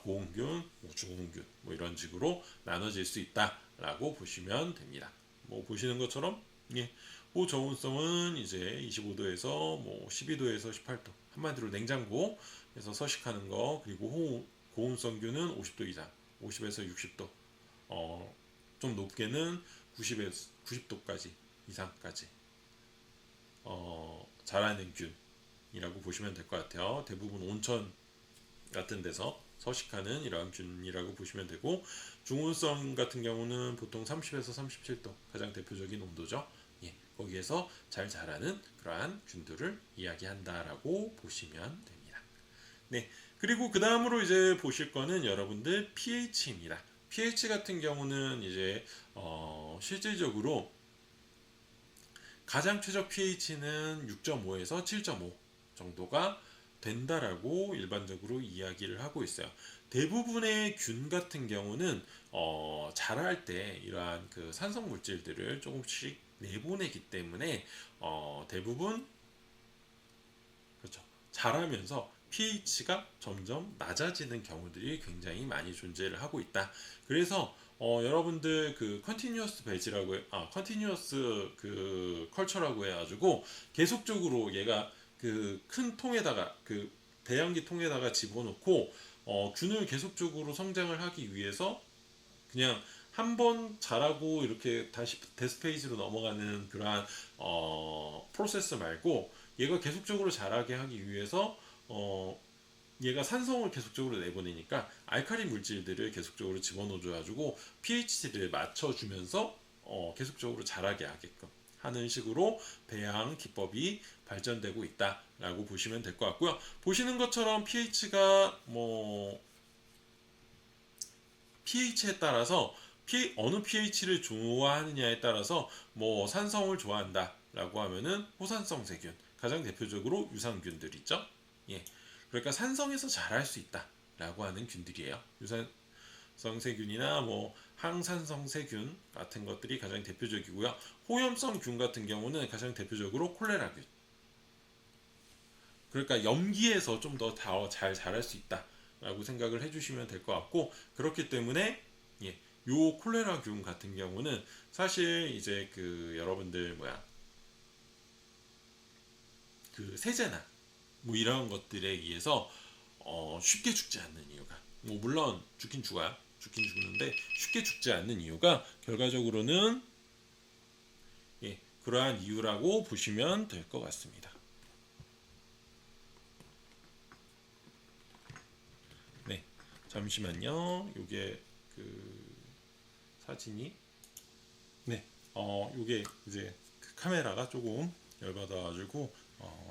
고온균, 중온균 뭐 이런 식으로 나눠질 수 있다라고 보시면 됩니다. 뭐 보시는 것처럼 예, 호저온성은 이제 25도에서 뭐 12도에서 18도, 한마디로 냉장고에서 서식하는 거, 그리고 고온성균은 50도 이상, 50에서 60도, 좀 높게는 90에서 90도까지 이상까지 자라는 균이라고 보시면 될 것 같아요. 대부분 온천 같은 데서 서식하는 이러한 균이라고 보시면 되고, 중온성 같은 경우는 보통 30에서 37도 가장 대표적인 온도죠. 예, 거기에서 잘 자라는 그러한 균들을 이야기한다라고 보시면 됩니다. 네, 그리고 그 다음으로 이제 보실 거는 여러분들 pH입니다. pH 같은 경우는 이제 실질적으로 가장 최적 pH는 6.5에서 7.5 정도가 된다라고 일반적으로 이야기를 하고 있어요. 대부분의 균 같은 경우는 자랄 때 이러한 그 산성 물질들을 조금씩 내보내기 때문에 대부분 그렇죠. 자라면서 pH가 점점 낮아지는 경우들이 굉장히 많이 존재를 하고 있다. 그래서 여러분들 그 컨티뉴어스 배지라고 컨티뉴어스 그 컬처라고 해가지고 계속적으로 얘가 그 큰 통에다가 그 배양기 통에다가 집어넣고 균을 계속적으로 성장을 하기 위해서 그냥 한 번 자라고 이렇게 다시 데스페이지로 넘어가는 그러한 프로세스 말고 얘가 계속적으로 자라게 하기 위해서 얘가 산성을 계속적으로 내보내니까 알칼리 물질들을 계속적으로 집어넣어줘가지고 pH를 맞춰주면서 계속적으로 자라게 하게끔 하는 식으로 배양 기법이 발전되고 있다라고 보시면 될 것 같고요. 보시는 것처럼 pH가 pH에 따라서 어느 pH를 좋아하느냐에 따라서 산성을 좋아한다라고 하면은 호산성 세균, 가장 대표적으로 유산균들 있죠. 예. 그러니까 산성에서 자랄 수 있다라고 하는 균들이에요. 유산성 세균이나 항산성 세균 같은 것들이 가장 대표적이고요. 호염성 균 같은 경우는 가장 대표적으로 콜레라균. 그러니까 염기에서 좀 더 잘 자랄 수 있다라고 생각을 해주시면 될 것 같고, 그렇기 때문에 요 콜레라균 같은 경우는 사실 이제 여러분들 세제나 이런 것들에 의해서 쉽게 죽지 않는 이유가, 물론 죽긴 죽는데 쉽게 죽지 않는 이유가 결과적으로는 그러한 이유라고 보시면 될 것 같습니다. 네, 잠시만요. 요게 사진이 요게 이제 카메라가 조금 열받아가지고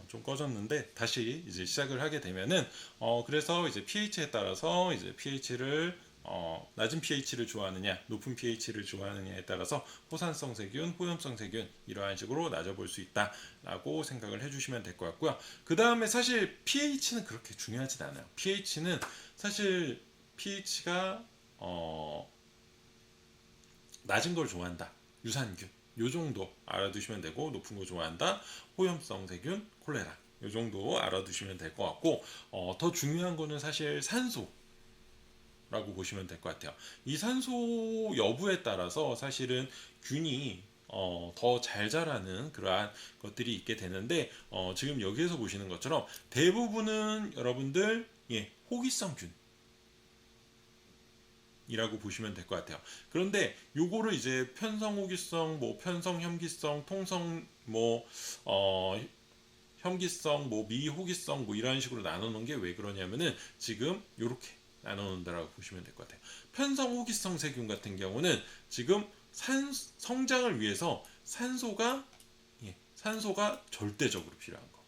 좀 꺼졌는데 다시 이제 시작을 하게 되면은 그래서 이제 pH에 따라서 이제 pH를 낮은 pH를 좋아하느냐 높은 pH를 좋아하느냐에 따라서 호산성 세균, 호염성 세균 이러한 식으로 나눠볼 수 있다라고 생각을 해주시면 될 것 같고요. 그 다음에 사실 pH는 그렇게 중요하진 않아요. pH는 사실 pH가 낮은 걸 좋아한다, 유산균 요 정도 알아두시면 되고, 높은 거 좋아한다, 호염성 세균, 콜레라 요 정도 알아두시면 될 것 같고, 더 중요한 거는 사실 산소라고 보시면 될 것 같아요. 이 산소 여부에 따라서 사실은 균이 더 잘 자라는 그러한 것들이 있게 되는데, 지금 여기에서 보시는 것처럼 대부분은 여러분들 호기성 균 이라고 보시면 될 것 같아요. 그런데 요거를 이제 편성호기성, 편성혐기성, 통성 혐기성, 미호기성 이런 식으로 나눠놓은 게 왜 그러냐면은 지금 요렇게 나눠놓는다라고 보시면 될 것 같아요. 편성호기성 세균 같은 경우는 지금 성장을 위해서 산소가 절대적으로 필요한 거,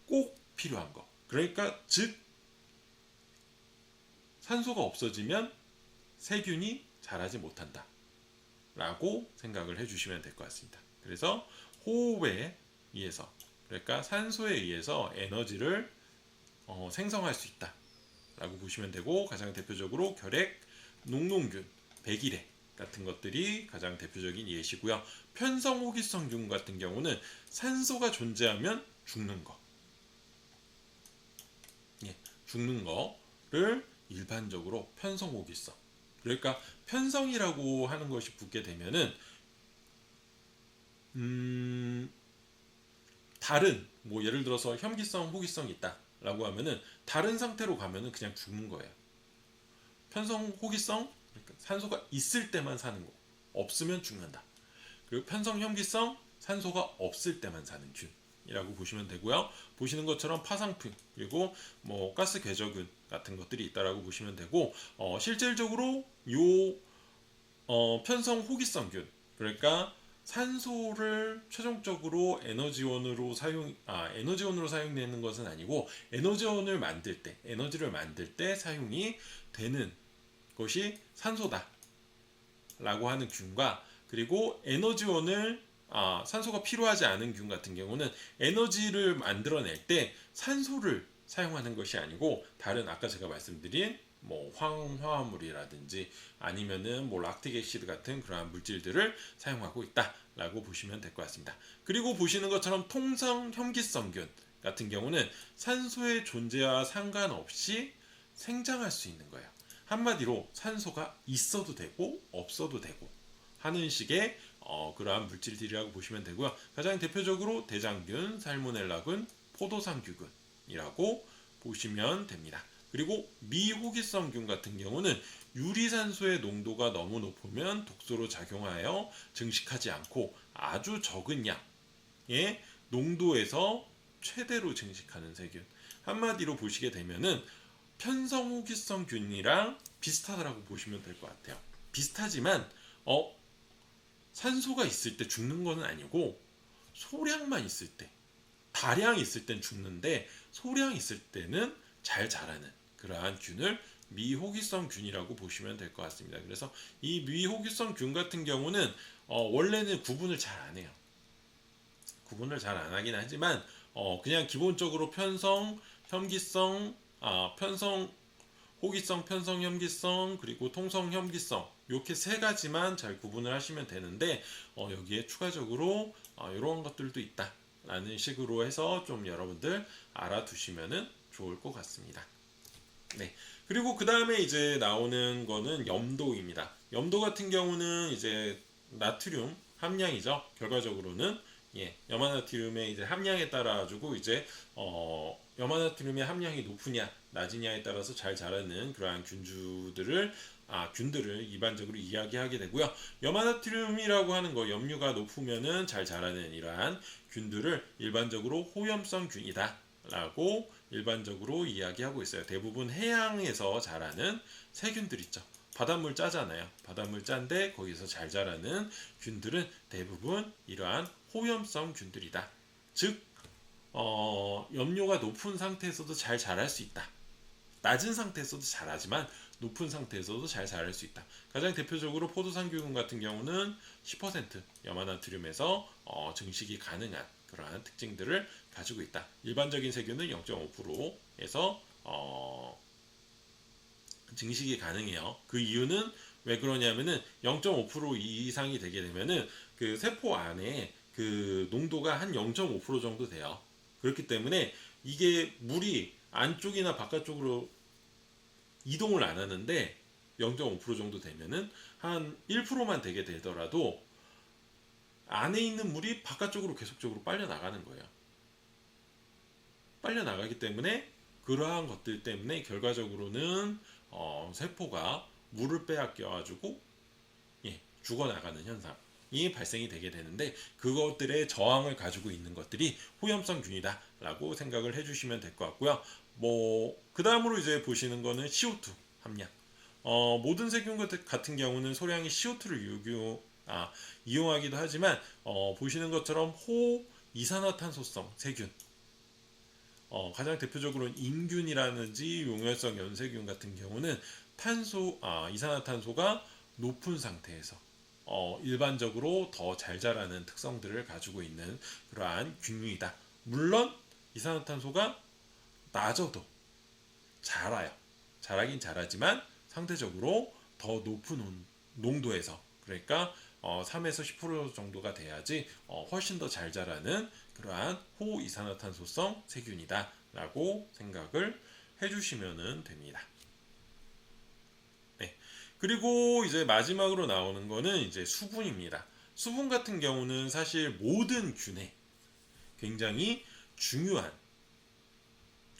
꼭 필요한 거. 그러니까 즉 산소가 없어지면 세균이 자라지 못한다 라고 생각을 해주시면 될 것 같습니다. 그래서 호흡에 의해서, 그러니까 산소에 의해서 에너지를 생성할 수 있다 라고 보시면 되고, 가장 대표적으로 결핵, 녹농균, 백일해 같은 것들이 가장 대표적인 예시고요. 편성호기성균 같은 경우는 산소가 존재하면 죽는 거, 죽는 거를 일반적으로 편성호기성, 그러니까 편성이라고 하는 것이 붙게 되면은 다른 예를 들어서 혐기성, 호기성이 있다라고 하면은 다른 상태로 가면은 그냥 죽는 거예요. 편성, 호기성, 그러니까 산소가 있을 때만 사는 거, 없으면 죽는다. 그리고 편성, 혐기성, 산소가 없을 때만 사는 균이라고 보시면 되고요. 보시는 것처럼 파상풍, 그리고 가스 궤적균 같은 것들이 있다라고 보시면 되고, 실질적으로 편성 호기성균, 그러니까 산소를 최종적으로 에너지원으로 사용되는 것은 아니고, 에너지를 만들 때 사용이 되는 것이 산소다 라고 하는 균과, 그리고 산소가 필요하지 않은 균 같은 경우는 에너지를 만들어낼 때 산소를 사용하는 것이 아니고 다른 아까 제가 말씀드린 황화물이라든지 아니면은 락틱 애시드 같은 그러한 물질들을 사용하고 있다라고 보시면 될 것 같습니다. 그리고 보시는 것처럼 통성 혐기성균 같은 경우는 산소의 존재와 상관없이 생장할 수 있는 거예요. 한마디로 산소가 있어도 되고 없어도 되고 하는 식의 그러한 물질들이라고 보시면 되고요. 가장 대표적으로 대장균, 살모넬라균, 포도상균이라고 보시면 됩니다. 그리고 미호기성균 같은 경우는 유리산소의 농도가 너무 높으면 독소로 작용하여 증식하지 않고 아주 적은 양의 농도에서 최대로 증식하는 세균. 한마디로 보시게 되면은 편성호기성균이랑 비슷하다라고 보시면 될 것 같아요. 비슷하지만 산소가 있을 때 죽는 건 아니고 소량만 있을 때, 다량 있을 땐 죽는데 소량 있을 때는 잘 자라는 그러한 균을 미호기성균이라고 보시면 될 것 같습니다. 그래서 이 미호기성균 같은 경우는 원래는 구분을 잘 안 해요. 구분을 잘 안 하긴 하지만 그냥 기본적으로 편성, 혐기성, 편성, 호기성, 편성, 혐기성, 그리고 통성, 혐기성 이렇게 세 가지만 잘 구분을 하시면 되는데 여기에 추가적으로 이런 것들도 있다 라는 식으로 해서 좀 여러분들 알아두시면 좋을 것 같습니다. 네. 그리고 그 다음에 이제 나오는 거는 염도입니다. 염도 같은 경우는 이제 나트륨 함량이죠. 결과적으로는 염화나트륨의 이제 함량에 따라 가지고 이제 염화나트륨의 함량이 높으냐 낮으냐에 따라서 잘 자라는 그러한 균들을 일반적으로 이야기하게 되고요. 염화나트륨이라고 하는 거 염류가 높으면은 잘 자라는 이러한 균들을 일반적으로 호염성 균이다 라고 일반적으로 이야기하고 있어요. 대부분 해양에서 자라는 세균들 있죠. 바닷물 짜잖아요. 바닷물 짠데 거기서 잘 자라는 균들은 대부분 이러한 호염성 균들이다. 즉 염료가 높은 상태에서도 잘 자랄 수 있다. 낮은 상태에서도 자라지만 높은 상태에서도 잘 자랄 수 있다. 가장 대표적으로 포도상균 같은 경우는 10% 염화나트륨에서 증식이 가능한 그러한 특징들을 가지고 있다. 일반적인 세균은 0.5%에서 증식이 가능해요. 그 이유는 왜 그러냐면은 0.5% 이상이 되게 되면은 그 세포 안에 그 농도가 한 0.5% 정도 돼요. 그렇기 때문에 이게 물이 안쪽이나 바깥쪽으로 이동을 안 하는데 0.5% 정도 되면은 한 1%만 되게 되더라도 안에 있는 물이 바깥쪽으로 계속적으로 빨려 나가는 거예요. 빨려 나가기 때문에 그러한 것들 때문에 결과적으로는 세포가 물을 빼앗겨 가지고 죽어나가는 현상이 발생이 되게 되는데 그것들의 저항을 가지고 있는 것들이 호염성균이다 라고 생각을 해주시면 될 것 같고요. 그 다음으로 이제 보시는 거는 CO2 함량. 모든 세균 같은 경우는 소량의 CO2를 이용하기도 하지만 보시는 것처럼 호이산화탄소성 세균 가장 대표적으로는 인균이라든지 용혈성 연세균 같은 경우는 이산화탄소가 높은 상태에서 일반적으로 더 잘 자라는 특성들을 가지고 있는 그러한 균류이다. 물론 이산화탄소가 낮아도 자라요. 자라긴 자라지만 상대적으로 더 높은 농도에서 그러니까 3에서 10% 정도가 돼야지 훨씬 더 잘 자라는 그러한 호이산화탄소성 세균이다 라고 생각을 해주시면 됩니다. 네. 그리고 이제 마지막으로 나오는 거는 이제 수분입니다. 수분 같은 경우는 사실 모든 균에 굉장히 중요한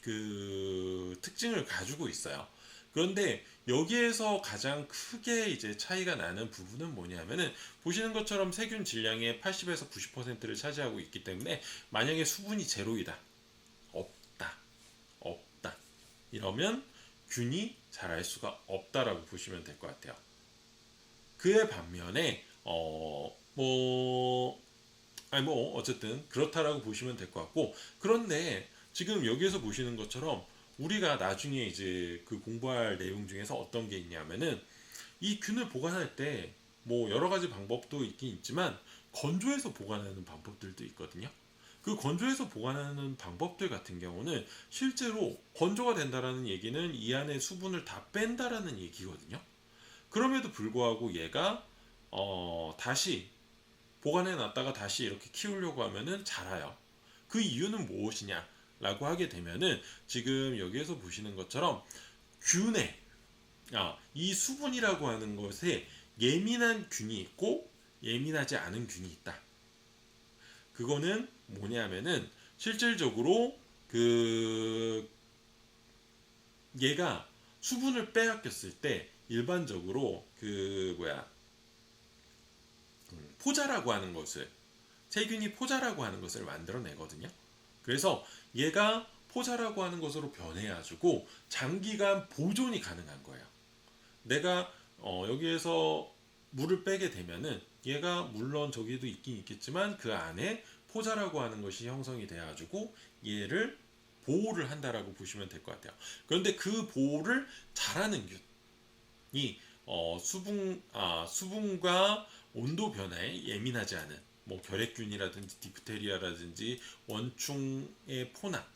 그 특징을 가지고 있어요. 그런데 여기에서 가장 크게 이제 차이가 나는 부분은 뭐냐면은 보시는 것처럼 세균 질량의 80에서 90%를 차지하고 있기 때문에 만약에 수분이 제로이다. 없다. 이러면 균이 자랄 수가 없다라고 보시면 될 것 같아요. 그에 반면에 어쨌든 그렇다라고 보시면 될 것 같고 그런데 지금 여기에서 보시는 것처럼 우리가 나중에 이제 그 공부할 내용 중에서 어떤 게 있냐면은 이 균을 보관할 때 뭐 여러 가지 방법도 있긴 있지만 건조해서 보관하는 방법들도 있거든요. 그 건조해서 보관하는 방법들 같은 경우는 실제로 건조가 된다라는 얘기는 이 안에 수분을 다 뺀다라는 얘기거든요. 그럼에도 불구하고 얘가 다시 보관해 놨다가 다시 이렇게 키우려고 하면은 자라요. 그 이유는 무엇이냐? 라고 하게 되면은 지금 여기에서 보시는 것처럼 균에 이 수분이라고 하는 것에 예민한 균이 있고 예민하지 않은 균이 있다. 그거는 뭐냐면은 실질적으로 그 얘가 수분을 빼앗겼을 때 일반적으로 포자라고 하는 것을, 세균이 포자라고 하는 것을 만들어내거든요. 그래서 얘가 포자라고 하는 것으로 변해가지고 장기간 보존이 가능한 거예요. 내가 여기에서 물을 빼게 되면은 얘가 물론 저기도 있긴 있겠지만 그 안에 포자라고 하는 것이 형성이 돼가지고 얘를 보호를 한다라고 보시면 될 것 같아요. 그런데 그 보호를 잘하는 균이 수분과 온도 변화에 예민하지 않은 뭐 결핵균이라든지 디프테리아라든지 원충의 포나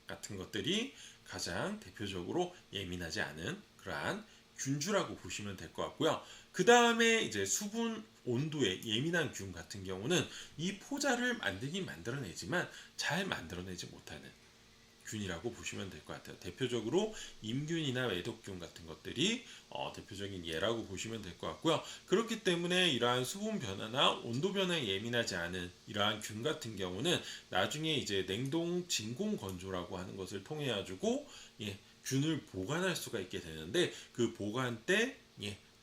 같은 것들이 가장 대표적으로 예민하지 않은 그러한 균주라고 보시면 될 것 같고요. 그 다음에 이제 수분 온도에 예민한 균 같은 경우는 이 포자를 만들어내지만 잘 만들어내지 못하는 균이라고 보시면 될 것 같아요. 대표적으로 임균이나 매독균 같은 것들이 대표적인 예라고 보시면 될 것 같고요. 그렇기 때문에 이러한 수분 변화나 온도 변화에 예민하지 않은 이러한 균 같은 경우는 나중에 이제 냉동 진공 건조라고 하는 것을 통해 가지고 균을 보관할 수가 있게 되는데 그 보관 때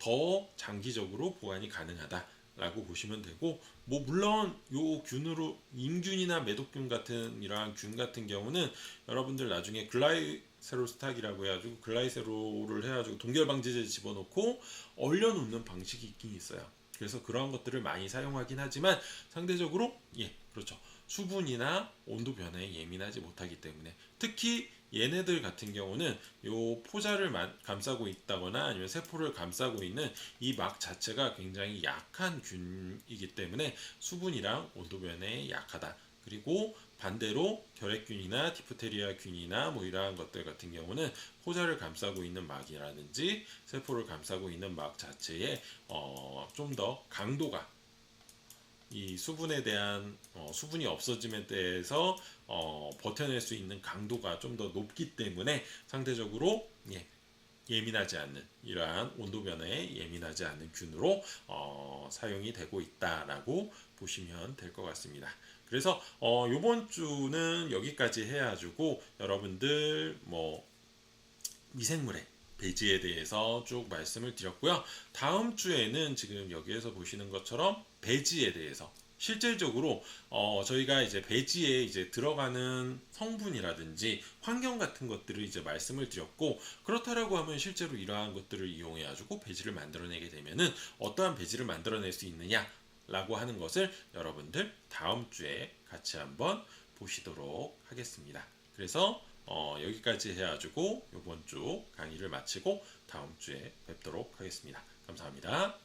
더 장기적으로 보관이 가능하다라고 보시면 되고, 뭐 물론 요 균으로 임균이나 매독균 같은 이러한 균 같은 경우는 여러분들 나중에 글라이세로스탁이라고 해가지고 글라이세로를 해가지고 동결 방지제 집어넣고 얼려놓는 방식이 있긴 있어요. 그래서 그러한 것들을 많이 사용하긴 하지만 상대적으로 그렇죠. 수분이나 온도 변화에 예민하지 못하기 때문에, 특히 얘네들 같은 경우는 요 포자를 감싸고 있다거나 아니면 세포를 감싸고 있는 이 막 자체가 굉장히 약한 균이기 때문에 수분이랑 온도 변화에 약하다. 그리고 반대로 결핵균이나 디프테리아 균이나 뭐 이러한 것들 같은 경우는 포자를 감싸고 있는 막이라든지 세포를 감싸고 있는 막 자체에 좀 더 강도가, 이 수분에 대한 수분이 없어짐에 대해서 버텨낼 수 있는 강도가 좀 더 높기 때문에 상대적으로 예민하지 않는, 이러한 온도 변화에 예민하지 않는 균으로 사용이 되고 있다라고 보시면 될 것 같습니다. 그래서 이번 주는 여기까지 해가지고 여러분들 뭐 미생물의 배지에 대해서 쭉 말씀을 드렸고요. 다음 주에는 지금 여기에서 보시는 것처럼 배지에 대해서 실질적으로 저희가 이제 배지에 이제 들어가는 성분이라든지 환경 같은 것들을 이제 말씀을 드렸고, 그렇다라고 하면 실제로 이러한 것들을 이용해 가지고 배지를 만들어내게 되면은 어떠한 배지를 만들어낼 수 있느냐라고 하는 것을 여러분들 다음 주에 같이 한번 보시도록 하겠습니다. 그래서 여기까지 해가지고 이번 주 강의를 마치고 다음 주에 뵙도록 하겠습니다. 감사합니다.